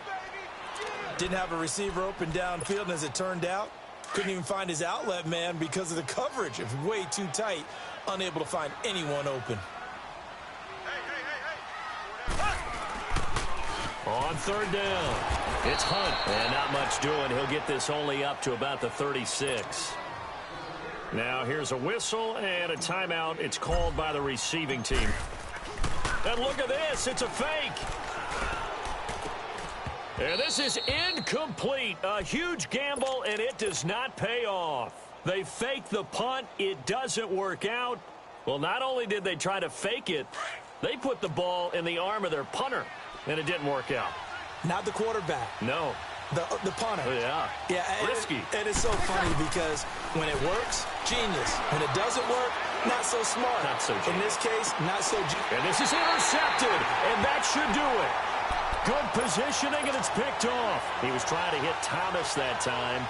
Didn't have a receiver open downfield, and as it turned out, couldn't even find his outlet man because of the coverage. It was way too tight. Unable to find anyone open. On 3rd down, it's Hunt. And not much doing. He'll get this only up to about the 36. Now here's a whistle and a timeout. It's called by the receiving team. And look at this. It's a fake. And this is incomplete. A huge gamble, and it does not pay off. They fake the punt. It doesn't work out. Well, not only did they try to fake it, they put the ball in the arm of their punter, and it didn't work out. Not the quarterback. No. The punter. Oh, yeah. Yeah, Risky. And it's so funny because when it works, genius. When it doesn't work, not so smart. Not so genius. In this case, not so genius. And this is intercepted, and that should do it. Good positioning, and it's picked off. He was trying to hit Thomas that time.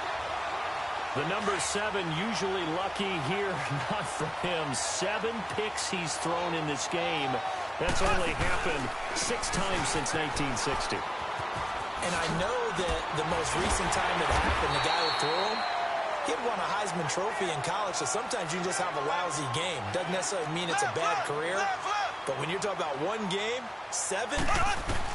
The number 7 usually lucky here. Not for him. 7 picks he's thrown in this game. That's only happened 6 times since 1960. And I know that the most recent time it happened, the guy who threw him, he had won a Heisman Trophy in college, so sometimes you just have a lousy game. Doesn't necessarily mean it's a bad career, but when you're talking about one game, 7,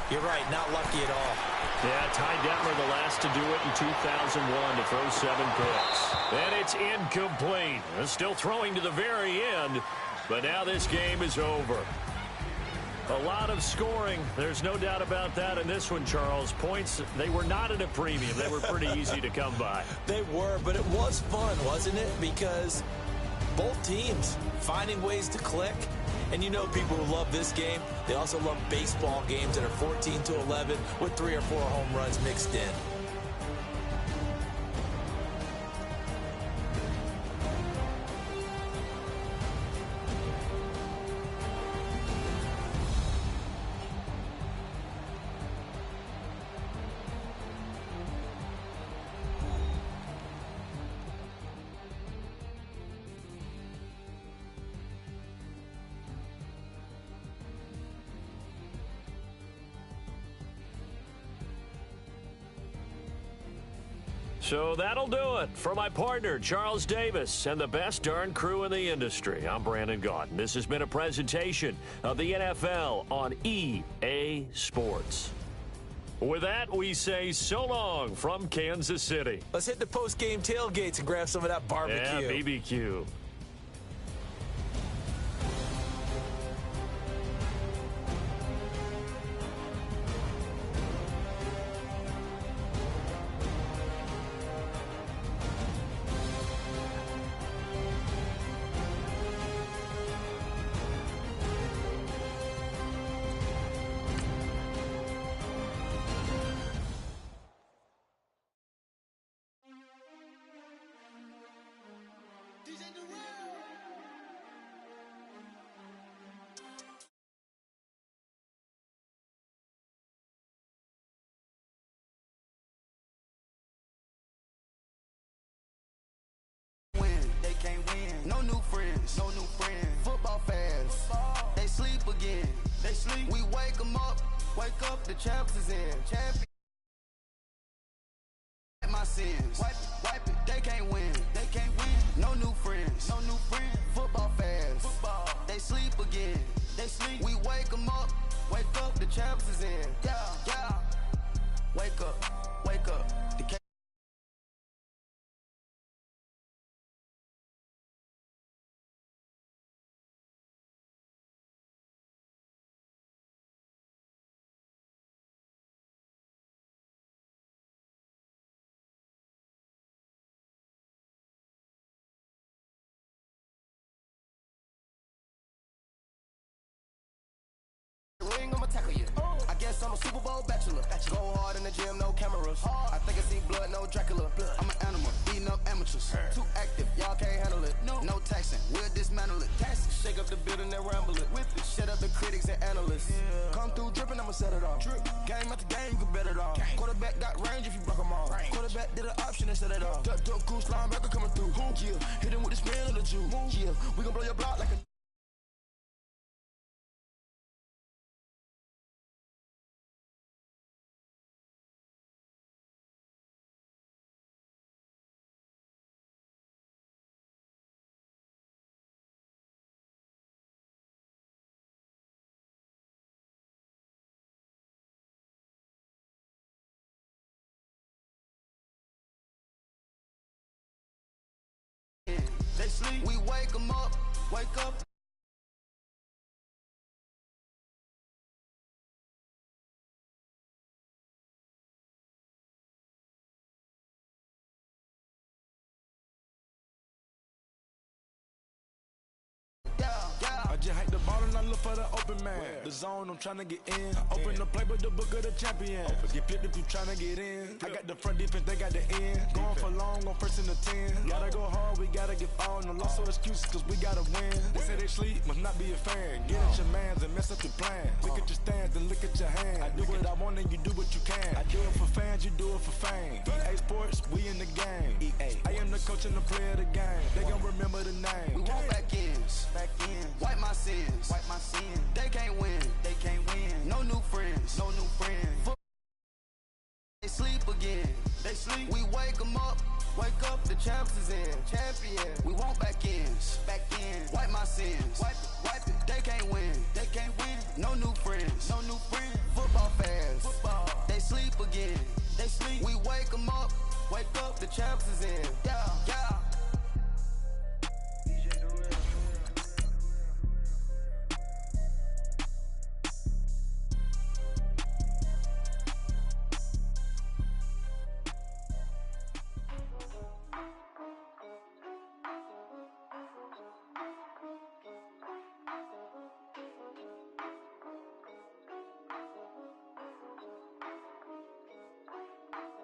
you're right, not lucky at all. Yeah, Ty Detmer the last to do it in 2001 to throw 7 picks. And it's incomplete. Still throwing to the very end, but now this game is over. A lot of scoring. There's no doubt about that in this one, Charles. Points, they were not at a premium. They were pretty easy to come by. They were, but it was fun, wasn't it? Because both teams finding ways to click. And you know people who love this game, they also love baseball games that are 14-11 with 3 or 4 home runs mixed in. So that'll do it for my partner, Charles Davis, and the best darn crew in the industry. I'm Brandon Gaudin. This has been a presentation of the NFL on EA Sports. With that, we say so long from Kansas City. Let's hit the post-game tailgates and grab some of that barbecue. Yeah, BBQ. No new friends, no new friends. Football fans, they sleep again. They sleep. We wake them up, the champs is in. Champion. My sins, wipe it. They can't win, No new friends, no new friends. Football fans, they sleep again. They sleep. We wake them up, the champs is in. Yeah. Wake up. The ring, I'ma tackle you. I guess I'm a Super Bowl bachelor. Go hard in the gym, no cameras. I think I see blood, no Dracula. I'm an animal, eating up amateurs. Too active, y'all can't handle it. No taxing, we'll dismantle it. Shake up the building and ramble it. Whip it, shut up the critics and analysts. Come through dripping, I'ma set it off. Game after game, you can bet it off. Quarterback got range if you broke them off. Quarterback did an option and set it off. Duck, goose, linebacker coming through. Yeah, hit him with the spin of the Jew. Yeah, we gon' blow your block like a... They sleep, we wake them up, Yeah. I just hate the ball and I look for the open man. The zone, I'm trying to get in. Open the playbook, the book of the champion. Get flipped if you trying to get in. I got the front defense, they got the end. Going for long, on first and the 10. Gotta go hard, we gotta give all. No loss or excuses, cause we gotta win. They say they sleep, must not be a fan. Get at your mans and mess up your plan. Look at your stance and look at your hand. I do what I want and you do what you can. I do it for fans, you do it for fame. EA Sports, we in the game. EA. I am the coach and the player of the game. They gon' remember the name. We want back ends. Wipe my sins. They can't win. No new friends. They sleep again. We wake them up. Wake up, the champs is in. Champion. We want back ends. Wipe my sins. Wipe it. They can't win. No new friends. Football fans. They sleep again. We wake them up. Wake up, the champs is in. Yeah.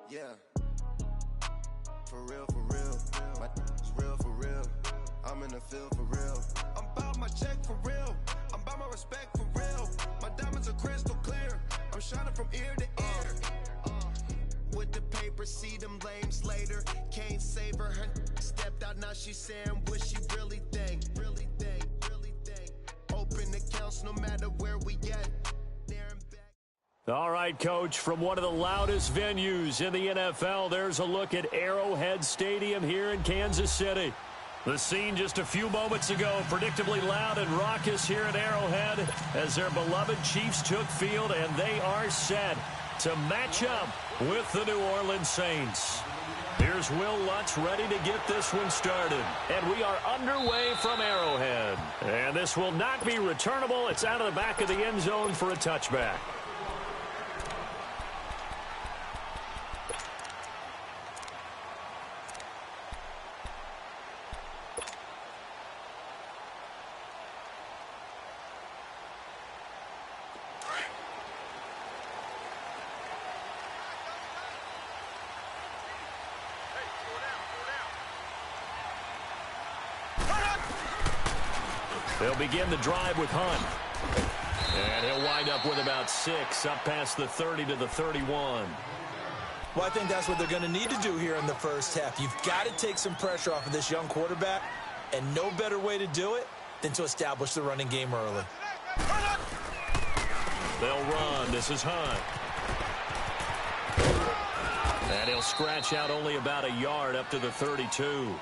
Yeah, for real, my is real for real, I'm in the field for real, I'm bout my check for real, I'm bout my respect for real, my diamonds are crystal clear, I'm shining from ear to ear, with the paper, see them lames later, can't save her stepped out, now she's saying what she really think, open accounts no matter where we at. All right, Coach, from one of the loudest venues in the NFL, there's a look at Arrowhead Stadium here in Kansas City. The scene just a few moments ago, predictably loud and raucous here at Arrowhead as their beloved Chiefs took field, and they are set to match up with the New Orleans Saints. Here's Will Lutz ready to get this one started. And we are underway from Arrowhead. And this will not be returnable. It's out of the back of the end zone for a touchback. They'll begin the drive with Hunt. And he'll wind up with about 6, up past the 30 to the 31. Well, I think that's what they're going to need to do here in the first half. You've got to take some pressure off of this young quarterback, and no better way to do it than to establish the running game early. They'll run. This is Hunt. And he'll scratch out only about a yard up to the 32.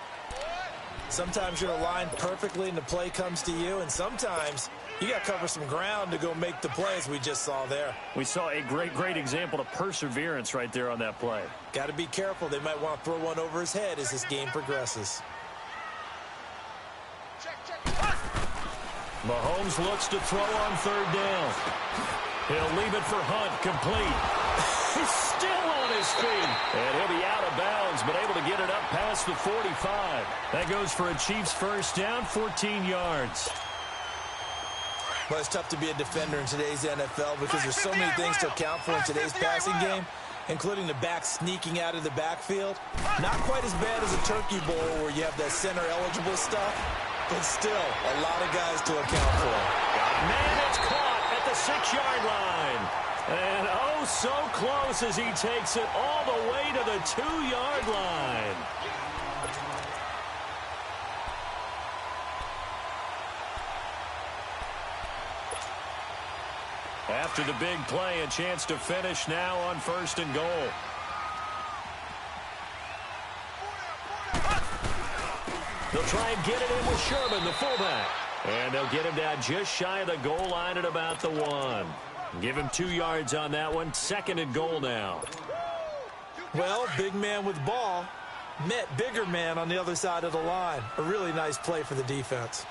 Sometimes you're aligned perfectly and the play comes to you, and sometimes you got to cover some ground to go make the plays we just saw there. We saw a great example of perseverance right there on that play. Got to be careful. They might want to throw one over his head as this game progresses. Mahomes looks to throw on third down. He'll leave it for Hunt, complete. He's still on his feet. And he'll be out of bounds, but able to get it up past the 45. That goes for a Chiefs first down, 14 yards. Well, it's tough to be a defender in today's NFL because there's so many things to account for in today's passing game, including the back sneaking out of the backfield. Not quite as bad as a turkey bowl where you have that center-eligible stuff, but still a lot of guys to account for. Man, it's caught at the 6-yard line. And oh, so close as he takes it all the way to the 2-yard line. After the big play, a chance to finish now on 1st and goal. They'll try and get it in with Sherman, the fullback. And they'll get him down just shy of the goal line at about the 1. Give him 2 yards on that one. 2nd and goal now. Well, big man with ball met bigger man on the other side of the line. A really nice play for the defense.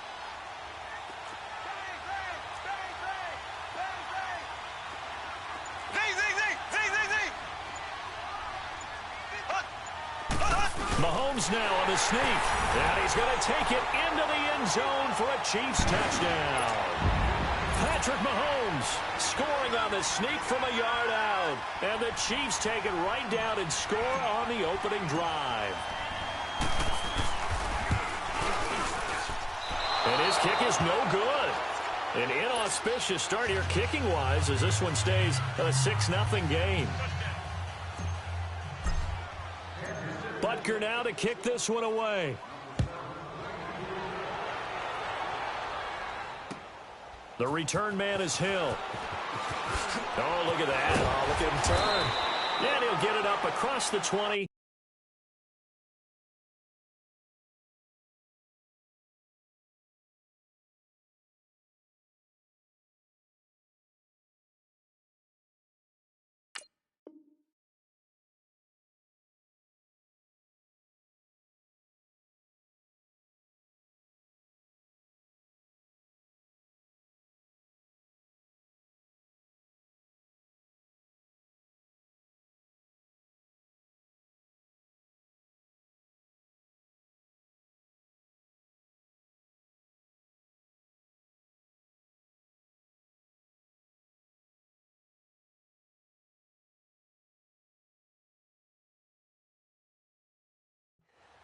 Mahomes now on the sneak. And he's going to take it into the end zone for a Chiefs touchdown. Patrick Mahomes scoring on the sneak from a yard out. And the Chiefs take it right down and score on the opening drive. And his kick is no good. An inauspicious start here kicking-wise as this one stays a 6-0 game. Butker now to kick this one away. The return man is Hill. Oh, look at that. Oh, look at him turn. And he'll get it up across the 20.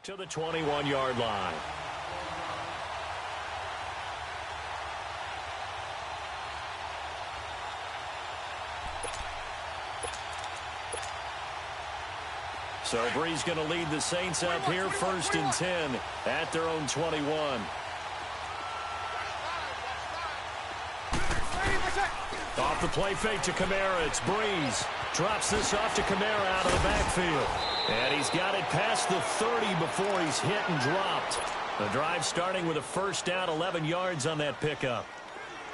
To the 21-yard line. So Bree's going to lead the Saints up here 1st and 10 at their own 21. Off the play fake to Kamara. It's Breeze. Drops this off to Kamara out of the backfield. And he's got it past the 30 before he's hit and dropped. The drive starting with a first down, 11 yards on that pickup.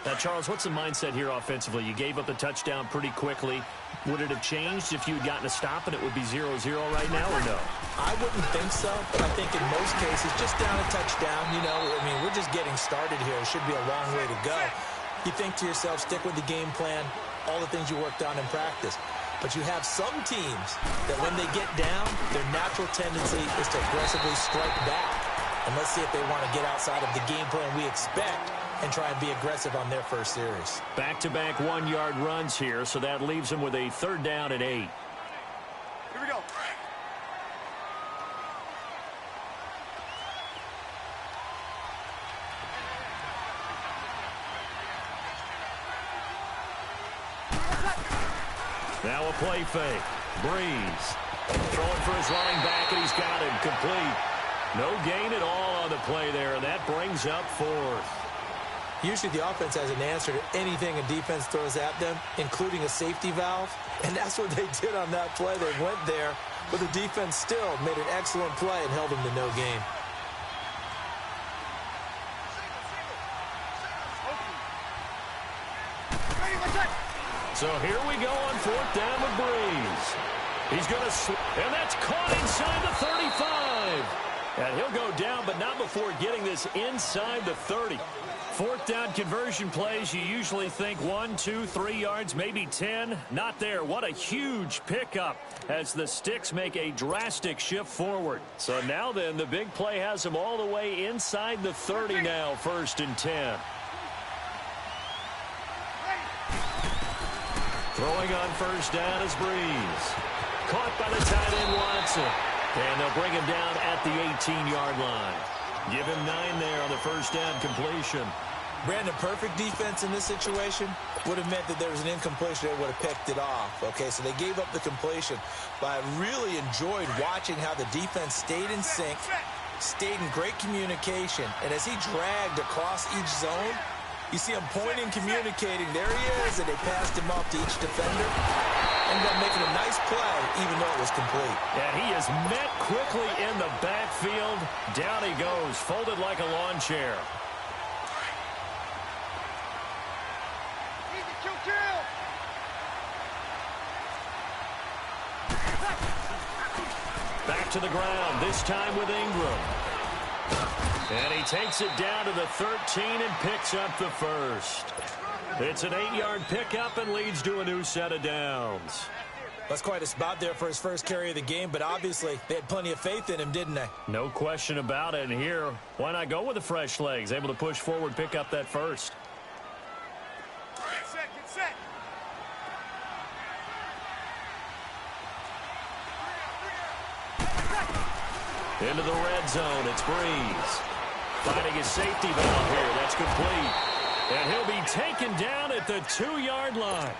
Now, Charles, what's the mindset here offensively? You gave up the touchdown pretty quickly. Would it have changed if you had gotten a stop and it would be 0-0 right now, or no? I wouldn't think so, but I think in most cases, just down a touchdown, you know, I mean, we're just getting started here. It should be a long way to go. You think to yourself, stick with the game plan, all the things you worked on in practice. But you have some teams that when they get down, their natural tendency is to aggressively strike back. And let's see if they want to get outside of the game plan we expect and try and be aggressive on their first series. Back-to-back 1-yard runs here, so that leaves them with a 3rd down and 8. Here we go. Now a play fake. Breeze. Throwing for his running back, and he's got him complete. No gain at all on the play there, and that brings up 4th. Usually the offense has an answer to anything a defense throws at them, including a safety valve. And that's what they did on that play. They went there, but the defense still made an excellent play and held them to no gain. So here we go on 4th down with Breeze. He's going to, and that's caught inside the 35. And he'll go down, but not before getting this inside the 30. 4th down conversion plays, you usually think 1, 2, 3 yards, maybe 10. Not there. What a huge pickup as the Sticks make a drastic shift forward. So now then, the big play has them all the way inside the 30 now, 1st and 10. Throwing on 1st down is Breeze. Caught by the tight end Watson. And they'll bring him down at the 18-yard line. Give him 9 there on the 1st down completion. Brandon, perfect defense in this situation would have meant that there was an incompletion that would have picked it off. Okay, so they gave up the completion. But I really enjoyed watching how the defense stayed in sync, stayed in great communication. And as he dragged across each zone, you see him pointing, communicating. There he is, and they passed him off to each defender. Ended up making a nice play, even though it was complete. Yeah, he is met quickly in the backfield. Down he goes, folded like a lawn chair. Back to the ground, this time with Ingram. And he takes it down to the 13 and picks up the 1st. It's an 8-yard pickup and leads to a new set of downs. That's quite a spot there for his first carry of the game, but obviously they had plenty of faith in him, didn't they? No question about it. And here, why not go with the fresh legs? Able to push forward, pick up that 1st. Into the red zone, it's Breeze. Finding his safety valve here, that's complete. And he'll be taken down at the 2-yard line.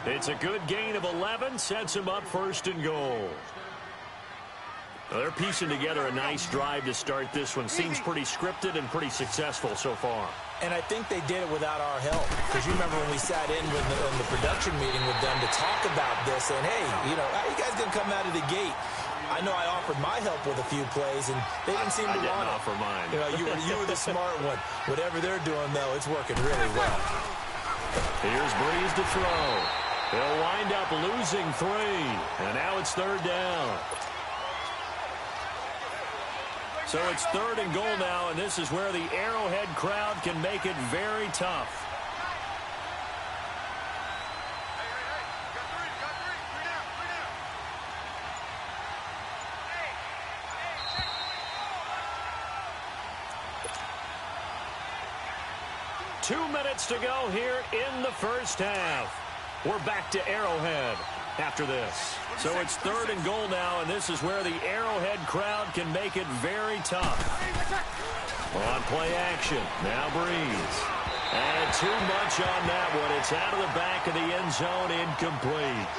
It's a good gain of 11, sets him up 1st and goal. Well, they're piecing together a nice drive to start this one. Seems pretty scripted and pretty successful so far. And I think they did it without our help. Because you remember when we sat in the production meeting with them to talk about this, and hey, you know, how you guys going to come out of the gate? I know I offered my help with a few plays, and they didn't seem to want it. I didn't offer mine. You know, you were the smart one. Whatever they're doing, though, it's working really well. Here's Breeze to throw. They'll wind up losing 3, and now it's 3rd down. So it's 3rd and goal now, and this is where the Arrowhead crowd can make it very tough. Two minutes to go here in the first half. We're back to Arrowhead after this. So it's 3rd and goal now, and this is where the Arrowhead crowd can make it very tough. On play action, now Breeze. And too much on that one. It's out of the back of the end zone, incomplete.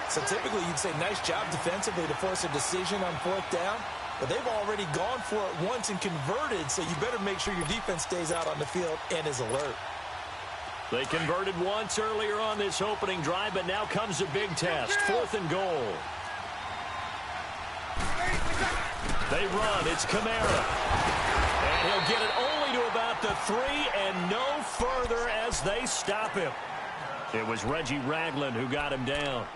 So typically you'd say nice job defensively to force a decision on 4th down. But they've already gone for it once and converted, so you better make sure your defense stays out on the field and is alert. They converted once earlier on this opening drive, but now comes a big test. 4th and goal. They run. It's Kamara. And he'll get it only to about the 3 and no further as they stop him. It was Reggie Ragland who got him down.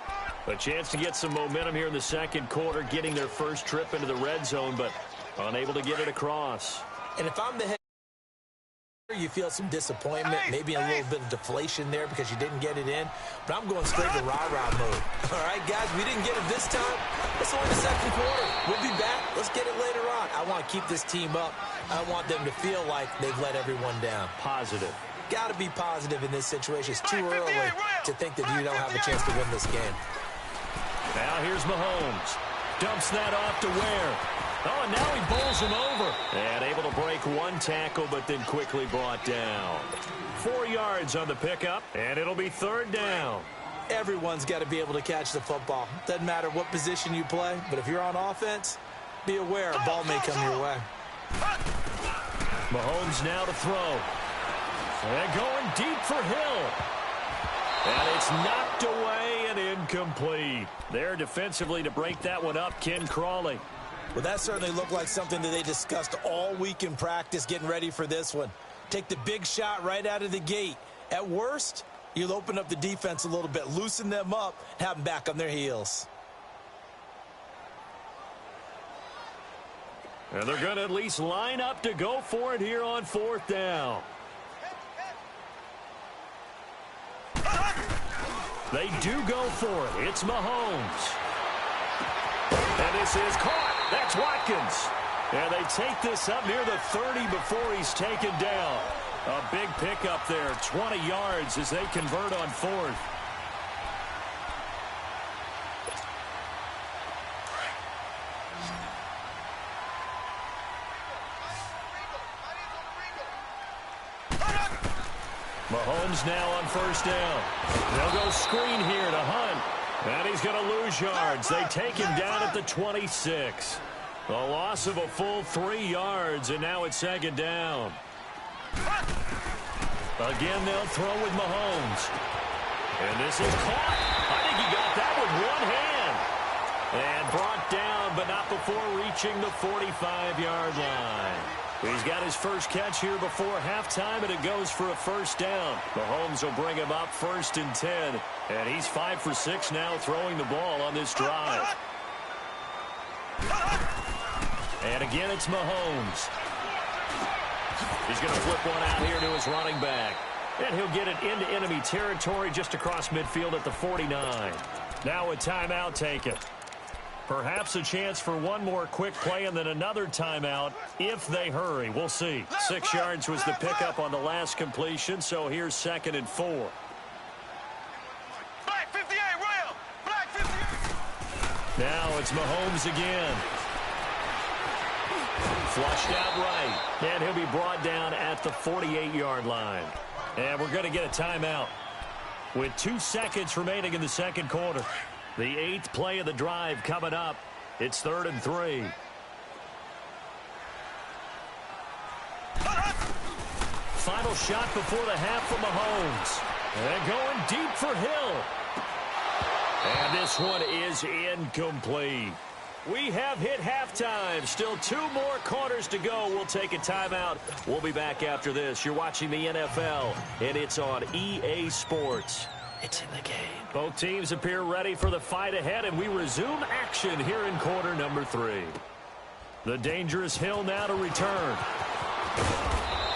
A chance to get some momentum here in the 2nd quarter, getting their first trip into the red zone, but unable to get it across. And if I'm the head, you feel some disappointment, maybe a little bit of deflation there because you didn't get it in. But I'm going straight to rah-rah mode. All right, guys, we didn't get it this time. It's only the 2nd quarter. We'll be back. Let's get it later on. I want to keep this team up. I want them to feel like they've let everyone down. Positive. Got to be positive in this situation. It's too early to think that you don't have a chance to win this game. Now here's Mahomes. Dumps that off to Ware. Oh, and now he bowls him over. And able to break one tackle, but then quickly brought down. 4 yards on the pickup, and it'll be 3rd down. Everyone's got to be able to catch the football. Doesn't matter what position you play, but if you're on offense, be aware a ball may come your way. Mahomes now to throw. And going deep for Hill. And it's knocked away and incomplete. There defensively to break that one up, Ken Crawley. Well, that certainly looked like something that they discussed all week in practice, getting ready for this one. Take the big shot right out of the gate. At worst, you'll open up the defense a little bit, loosen them up, have them back on their heels. And they're going to at least line up to go for it here on 4th down. They do go for it. It's Mahomes. And this is caught. That's Watkins. And they take this up near the 30 before he's taken down. A big pickup there, 20 yards as they convert on 4th. Mahomes now on 1st down. They'll go screen here to Hunt. And he's going to lose yards. They take him down at the 26. A loss of a full 3 yards, and now it's 2nd down. Again, they'll throw with Mahomes. And this is caught. I think he got that with one hand. And brought down, but not before reaching the 45-yard line. He's got his first catch here before halftime, and it goes for a 1st down. Mahomes will bring him up 1st and 10. And he's 5 for 6 now throwing the ball on this drive. And again, it's Mahomes. He's going to flip one out here to his running back. And he'll get it into enemy territory just across midfield at the 49. Now a timeout taken. Perhaps a chance for one more quick play and then another timeout if they hurry. We'll see. 6 yards was the pickup on the last completion, so here's 2nd and 4. Black 58, Royal. Black 58. Now it's Mahomes again. Flushed out right. And he'll be brought down at the 48-yard line. And we're going to get a timeout with 2 seconds remaining in the second quarter. The 8th play of the drive coming up. It's 3rd and 3. Final shot before the half from Mahomes. And going deep for Hill. And this one is incomplete. We have hit halftime. Still 2 more quarters to go. We'll take a timeout. We'll be back after this. You're watching the NFL, and it's on EA Sports. It's in the game. Both teams appear ready for the fight ahead, and we resume action here in quarter number 3. The dangerous Hill now to return.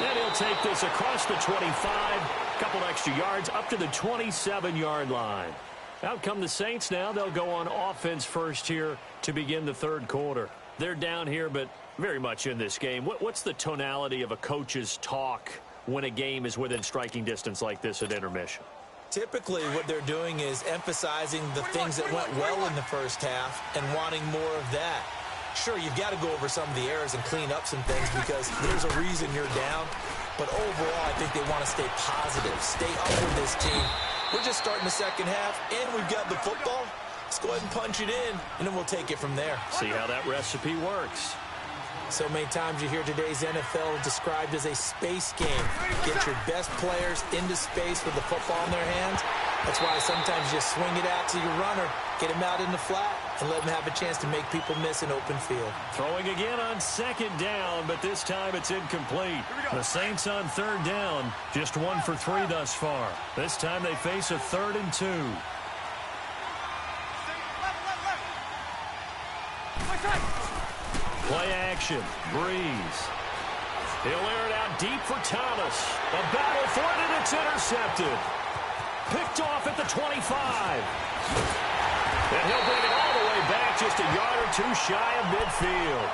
And he'll take this across the 25. Couple extra yards up to the 27-yard line. Out come the Saints now. They'll go on offense first here to begin the third quarter. They're down here, but very much in this game. What's the tonality of a coach's talk when a game is within striking distance like this at intermission? Typically, what they're doing is emphasizing the things that went well in the first half and wanting more of that. Sure, you've got to go over some of the errors and clean up some things because there's a reason you're down. But overall, I think they want to stay positive, stay up with this team. We're just starting the second half, and we've got the football. Let's go ahead and punch it in, and then we'll take it from there. See how that recipe works. So many times you hear today's NFL described as a space game. Get your best players into space with the football in their hands. That's why sometimes you just swing it out to your runner, get him out in the flat, and let him have a chance to make people miss an open field. Throwing again on second down, but this time it's incomplete. The Saints on third down, just 1 for 3 thus far. This time they face a 3rd and 2. Play action. Breeze. He'll air it out deep for Thomas. A battle for it, and it's intercepted. Picked off at the 25. And he'll bring it all the way back, just a yard or 2 shy of midfield.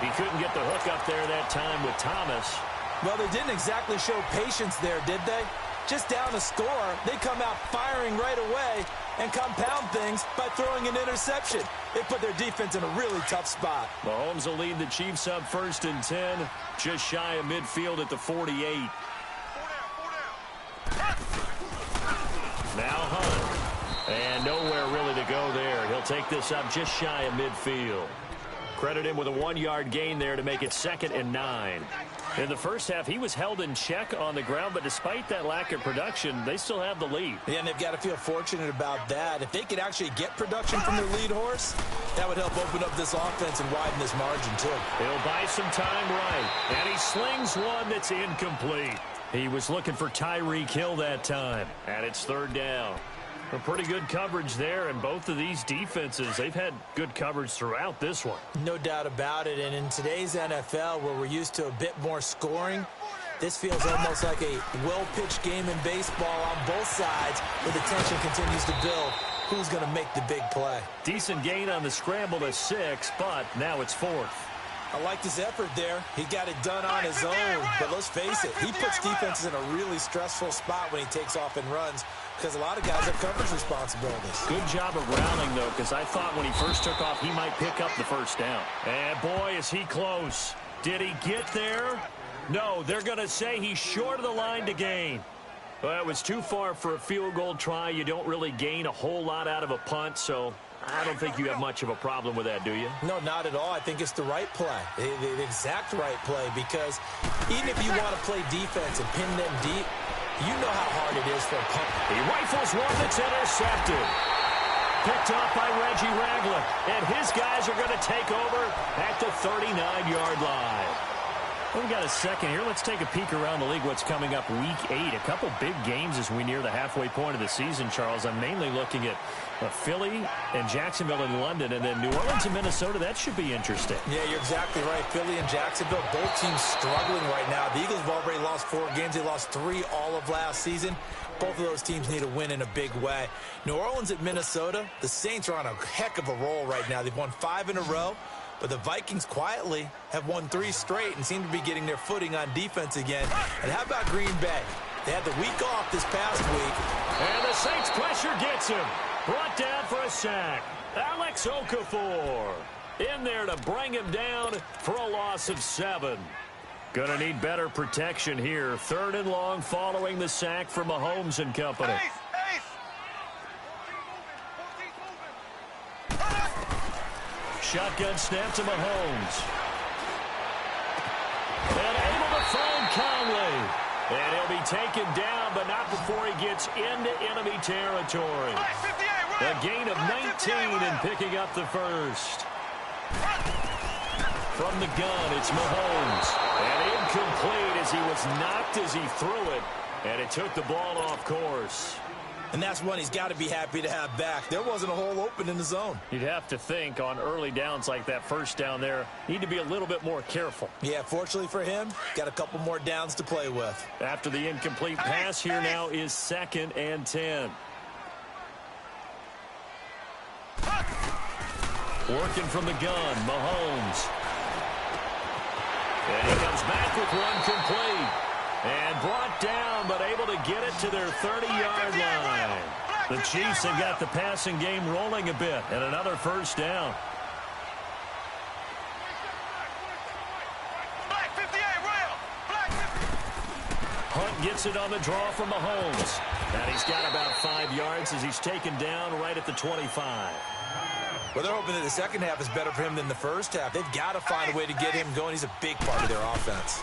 He couldn't get the hook up there that time with Thomas. Well, they didn't exactly show patience there, did they? Just down a score, they come out firing right away and compound things by throwing an interception. They put their defense in a really tough spot. Mahomes will lead the Chiefs up 1st and 10, just shy of midfield at the 48. Now Hunt. And nowhere really to go there. He'll take this up just shy of midfield. Credit him with a 1-yard gain there to make it 2nd and 9. In the first half, he was held in check on the ground, but despite that lack of production, they still have the lead. Yeah, and they've got to feel fortunate about that. If they could actually get production from their lead horse, that would help open up this offense and widen this margin, too. He'll buy some time right, and he slings one that's incomplete. He was looking for Tyreek Hill that time, and it's 3rd down. A pretty good coverage there, and both of these defenses, they've had good coverage throughout this one. No doubt about it, and in today's NFL, where we're used to a bit more scoring, this feels almost like a well-pitched game in baseball on both sides, where the tension continues to build. Who's going to make the big play? Decent gain on the scramble to 6, but now it's 4th. I liked his effort there. He got it done on his own, but let's face it, he puts defenses in a really stressful spot when he takes off and runs, because a lot of guys have coverage responsibilities. Good job of rounding, though, because I thought when he first took off, he might pick up the 1st down. And, boy, is he close. Did he get there? No, they're going to say he's short of the line to gain. Well, it was too far for a field goal try. You don't really gain a whole lot out of a punt, so I don't think you have much of a problem with that, do you? No, not at all. I think it's the right play, the exact right play, because even if you want to play defense and pin them deep, you know how hard it is for a punt. He rifles one that's intercepted. Picked off by Reggie Ragland, and his guys are going to take over at the 39-yard line. Well, we got a second here. Let's take a peek around the league. What's coming up week 8? A couple big games as we near the halfway point of the season, Charles. I'm mainly looking at Philly and Jacksonville and London, and then New Orleans and Minnesota. That should be interesting. Yeah, you're exactly right. Philly and Jacksonville, both teams struggling right now. The Eagles have already lost 4 games. They lost 3 all of last season. Both of those teams need a win in a big way. New Orleans at Minnesota, the Saints are on a heck of a roll right now. They've won 5 in a row. But the Vikings quietly have won 3 straight and seem to be getting their footing on defense again. And how about Green Bay? They had the week off this past week. And the Saints pressure gets him. Brought down for a sack. Alex Okafor. in there to bring him down for a loss of 7. Going to need better protection here. 3rd and long following the sack from Mahomes and company. Shotgun snap to Mahomes. And able to find Conley. And he'll be taken down, but not before he gets into enemy territory. A gain of 19 and picking up the first. From the gun, it's Mahomes. And incomplete as he was knocked as he threw it. And it took the ball off course. And that's one he's got to be happy to have back. There wasn't a hole open in the zone. You'd have to think on early downs like that first down there, need to be a little bit more careful. Yeah, fortunately for him, got a couple more downs to play with. After the incomplete pass, here now is 2nd and 10. Working from the gun, Mahomes. And he comes back with one complete. And brought down, but able to get it to their 30-yard line. The Chiefs have got the passing game rolling a bit, and another first down. Hunt gets it on the draw from Mahomes. And he's got about 5 yards as he's taken down right at the 25. Well, they're hoping that the second half is better for him than the first half. They've got to find a way to get him going. He's a big part of their offense.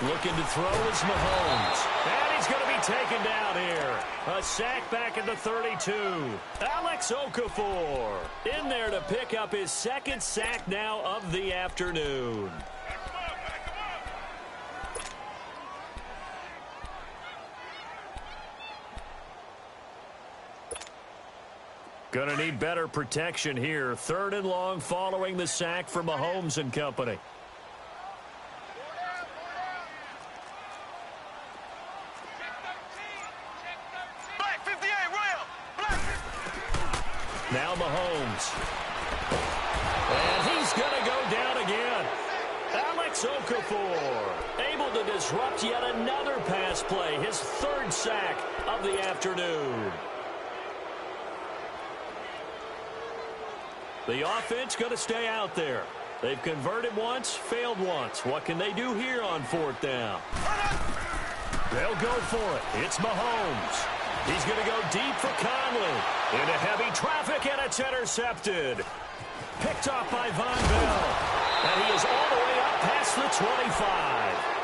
Looking to throw is Mahomes. And he's going to be taken down here. A sack back at the 32. Alex Okafor in there to pick up his 2nd sack now of the afternoon. Going to need better protection here. 3rd and long following the sack from Mahomes and company. Now Mahomes. And he's going to go down again. Alex Okafor able to disrupt yet another pass play. His 3rd sack of the afternoon. The offense going to stay out there. They've converted once, failed once. What can they do here on 4th down? They'll go for it. It's Mahomes. He's going to go deep for Conley. Into heavy traffic, and it's intercepted. Picked off by Von Bell. And he is all the way up past the 25.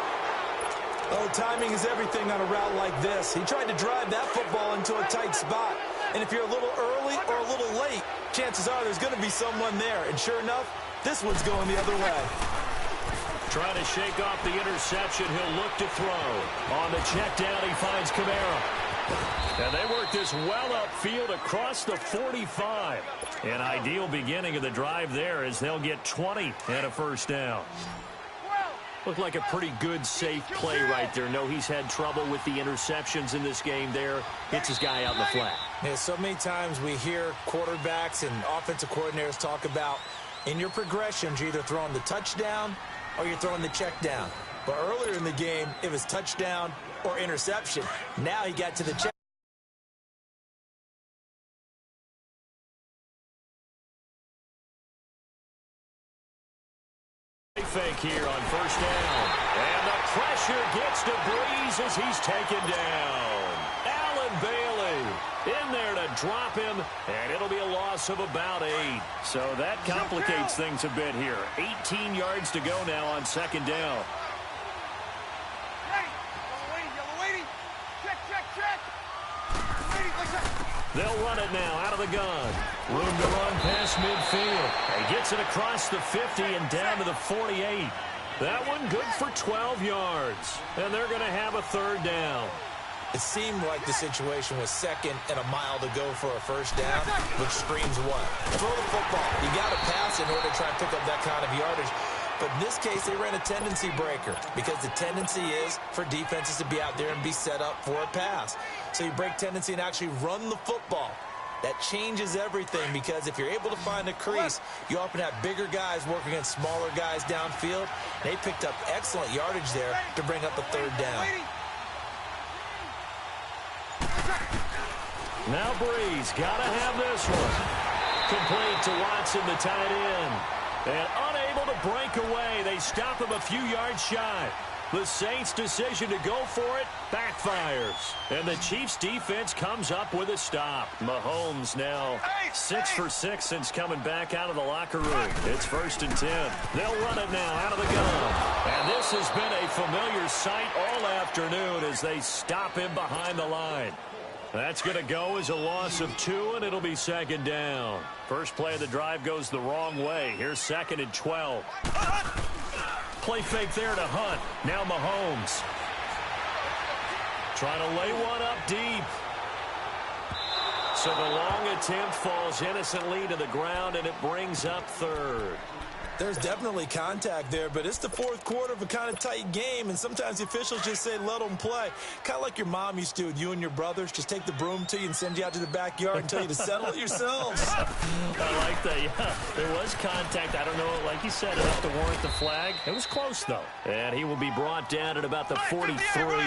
Oh, timing is everything on a route like this. He tried to drive that football into a tight spot. And if you're a little early or a little late, chances are there's going to be someone there. And sure enough, this one's going the other way. Trying to shake off the interception. He'll look to throw. On the check down, he finds Kamara. And they work this well upfield across the 45. An ideal beginning of the drive there as they'll get 20 and a first down. Looked like a pretty good, safe play right there. No, he's had trouble with the interceptions in this game there. Hits his guy out in the flat. Yeah, so many times we hear quarterbacks and offensive coordinators talk about in your progressions, you're either throwing the touchdown or you're throwing the check down. But earlier in the game, it was touchdown or interception. Now he got to the check. Fake here on first down. And the pressure gets to Breeze as he's taken down. Allen Bailey in there to drop him, and it'll be a loss of about 8. So that complicates things a bit here. 18 yards to go now on 2nd down. They'll run it now out of the gun. Room to run past midfield. He gets it across the 50 and down to the 48. That one good for 12 yards. And they're going to have a 3rd down. It seemed like the situation was 2nd and a mile to go for a first down, which screams what? Throw the football. You got to pass in order to try and pick up that kind of yardage. But in this case, they ran a tendency breaker because the tendency is for defenses to be out there and be set up for a pass. So you break tendency and actually run the football. That changes everything because if you're able to find a crease, you often have bigger guys working against smaller guys downfield. They picked up excellent yardage there to bring up a 3rd down. Now Breeze got to have this one. complete to Watson, the tight end. And unable to break away. They stop him a few yards shy. The Saints' decision to go for it backfires. And the Chiefs' defense comes up with a stop. Mahomes now 6 for 6 since coming back out of the locker room. It's 1st and 10. They'll run it now out of the gun. And this has been a familiar sight all afternoon as they stop him behind the line. That's going to go as a loss of 2, and it'll be 2nd down. First play of the drive goes the wrong way. Here's 2nd and 12. Play fake there to Hunt. Now Mahomes. Trying to lay one up deep. So the long attempt falls innocently to the ground, and it brings up 3rd. There's definitely contact there, but it's the 4th quarter of a kind of tight game, and sometimes the officials just say let them play. Kind of like your mom used to do with you and your brothers. Just take the broom to you and send you out to the backyard and tell you to settle it yourselves. I like that, yeah. There was contact. I don't know, like you said, enough to warrant the flag. It was close, though. And he will be brought down at about the 43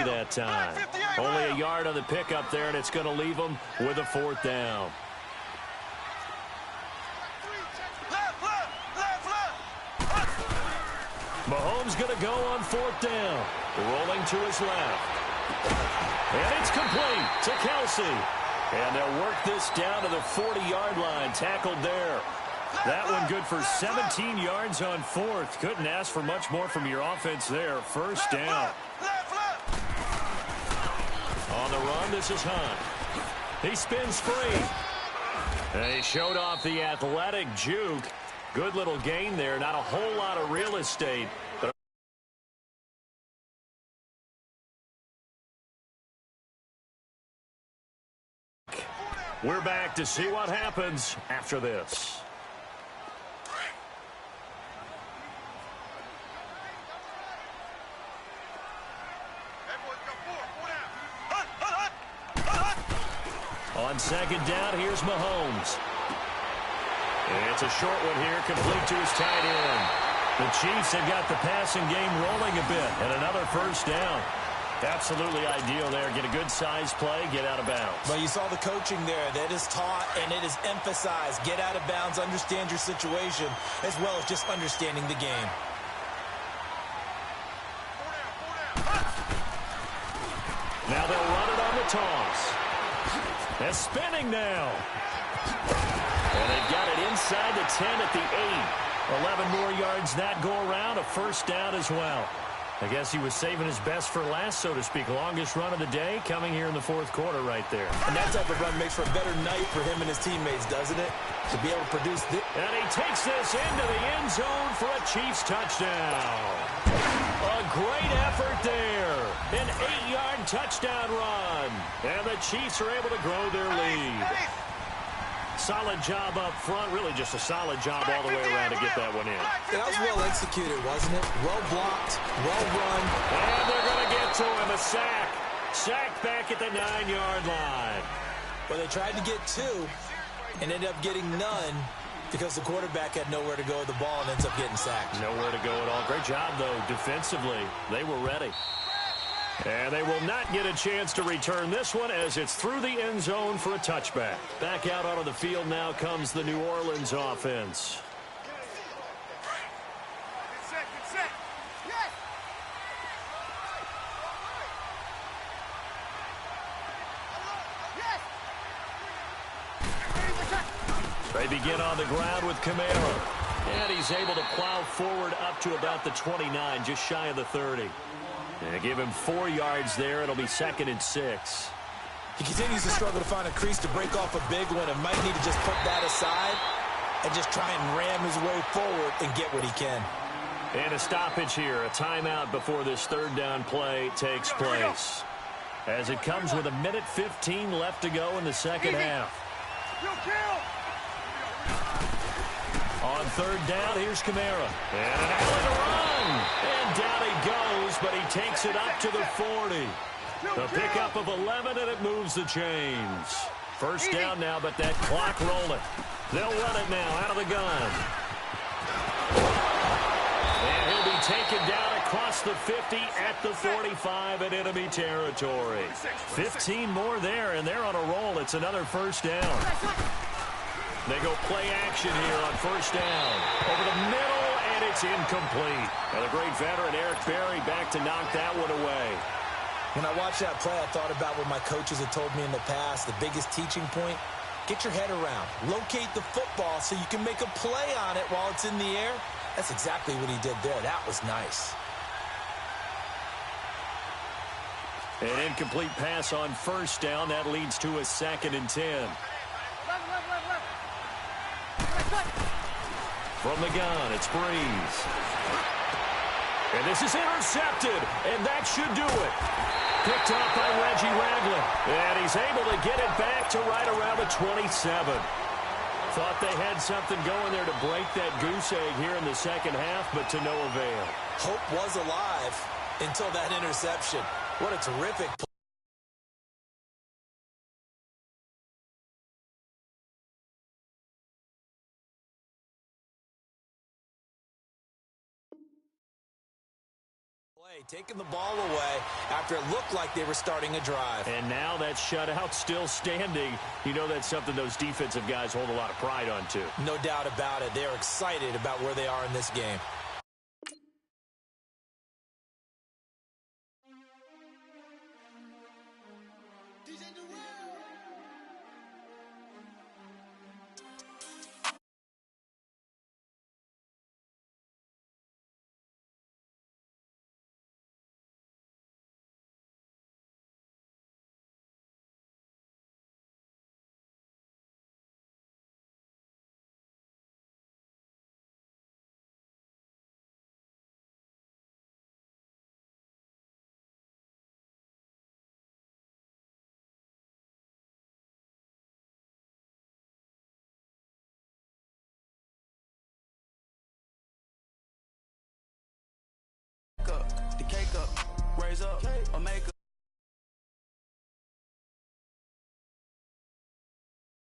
that time. Only a yard on the pickup there, and it's going to leave him with a 4th down. Mahomes going to go on 4th down. Rolling to his left. And it's complete to Kelsey. And they'll work this down to the 40-yard line. Tackled there. That one good for 17 yards on 4th. Couldn't ask for much more from your offense there. 1st down. On the run, this is Hunt. He spins free. And he showed off the athletic juke. Good little gain there. Not a whole lot of real estate. But we're back to see what happens after this. On 2nd down, here's Mahomes. It's a short one here, complete to his tight end. The Chiefs have got the passing game rolling a bit, and another 1st down. Absolutely ideal there. Get a good size play, get out of bounds. But you saw the coaching there. That is taught and it is emphasized. Get out of bounds, understand your situation, as well as just understanding the game. Now they'll run it on the toss. They're spinning now. And they've got it inside the 10 at the 8. 11 more yards that go around. A 1st down as well. I guess he was saving his best for last, so to speak. Longest run of the day coming here in the 4th quarter right there. And that type of run makes for a better night for him and his teammates, doesn't it? To be able to produce this. And he takes this into the end zone for a Chiefs touchdown. A great effort there. An 8-yard touchdown run. And the Chiefs are able to grow their lead. Solid job up front. Really just a solid job all the way around to get that one in. That was well executed, wasn't it? Well blocked, well run. And they're going to get to him. A sack. Sacked back at the 9-yard line. Well, they tried to get 2 and ended up getting none because the quarterback had nowhere to go with the ball and ends up getting sacked. Nowhere to go at all. Great job, though, defensively. They were ready. And they will not get a chance to return this one as it's through the end zone for a touchback. Back out onto the field now comes the New Orleans offense. They begin on the ground with Kamara. And he's able to plow forward up to about the 29, just shy of the 30. They give him 4 yards there. It'll be 2nd and 6. He continues to struggle to find a crease to break off a big one and might need to just put that aside and just try and ram his way forward and get what he can. And a stoppage here, a timeout before this 3rd down play takes place. As it comes with 1:15 left to go in the 2nd half. On 3rd down, here's Kamara. And an Allen run. And down he goes, but he takes it up to the 40. The pickup of 11, and it moves the chains. 1st down now, but that clock rolling. They'll run it now out of the gun. And he'll be taken down across the 50 at the 45 in enemy territory. 15 more there, and they're on a roll. It's another 1st down. They go play action here on first down. Over the middle, and it's incomplete. And the great veteran Eric Berry back to knock that one away. When I watched that play, I thought about what my coaches had told me in the past. The biggest teaching point, get your head around. Locate the football so you can make a play on it while it's in the air. That's exactly what he did there. That was nice. An incomplete pass on first down. That leads to a 2nd and 10. From the gun, it's Breeze. And this is intercepted, and that should do it. Picked up by Reggie Ragland, and he's able to get it back to right around the 27. Thought they had something going there to break that goose egg here in the second half, but to no avail. Hope was alive until that interception. What a terrific play. Taking the ball away after it looked like they were starting a drive. And now that shutout still standing. You know that's something those defensive guys hold a lot of pride on, too. No doubt about it. They're excited about where they are in this game. The cake up, raise up, or make up.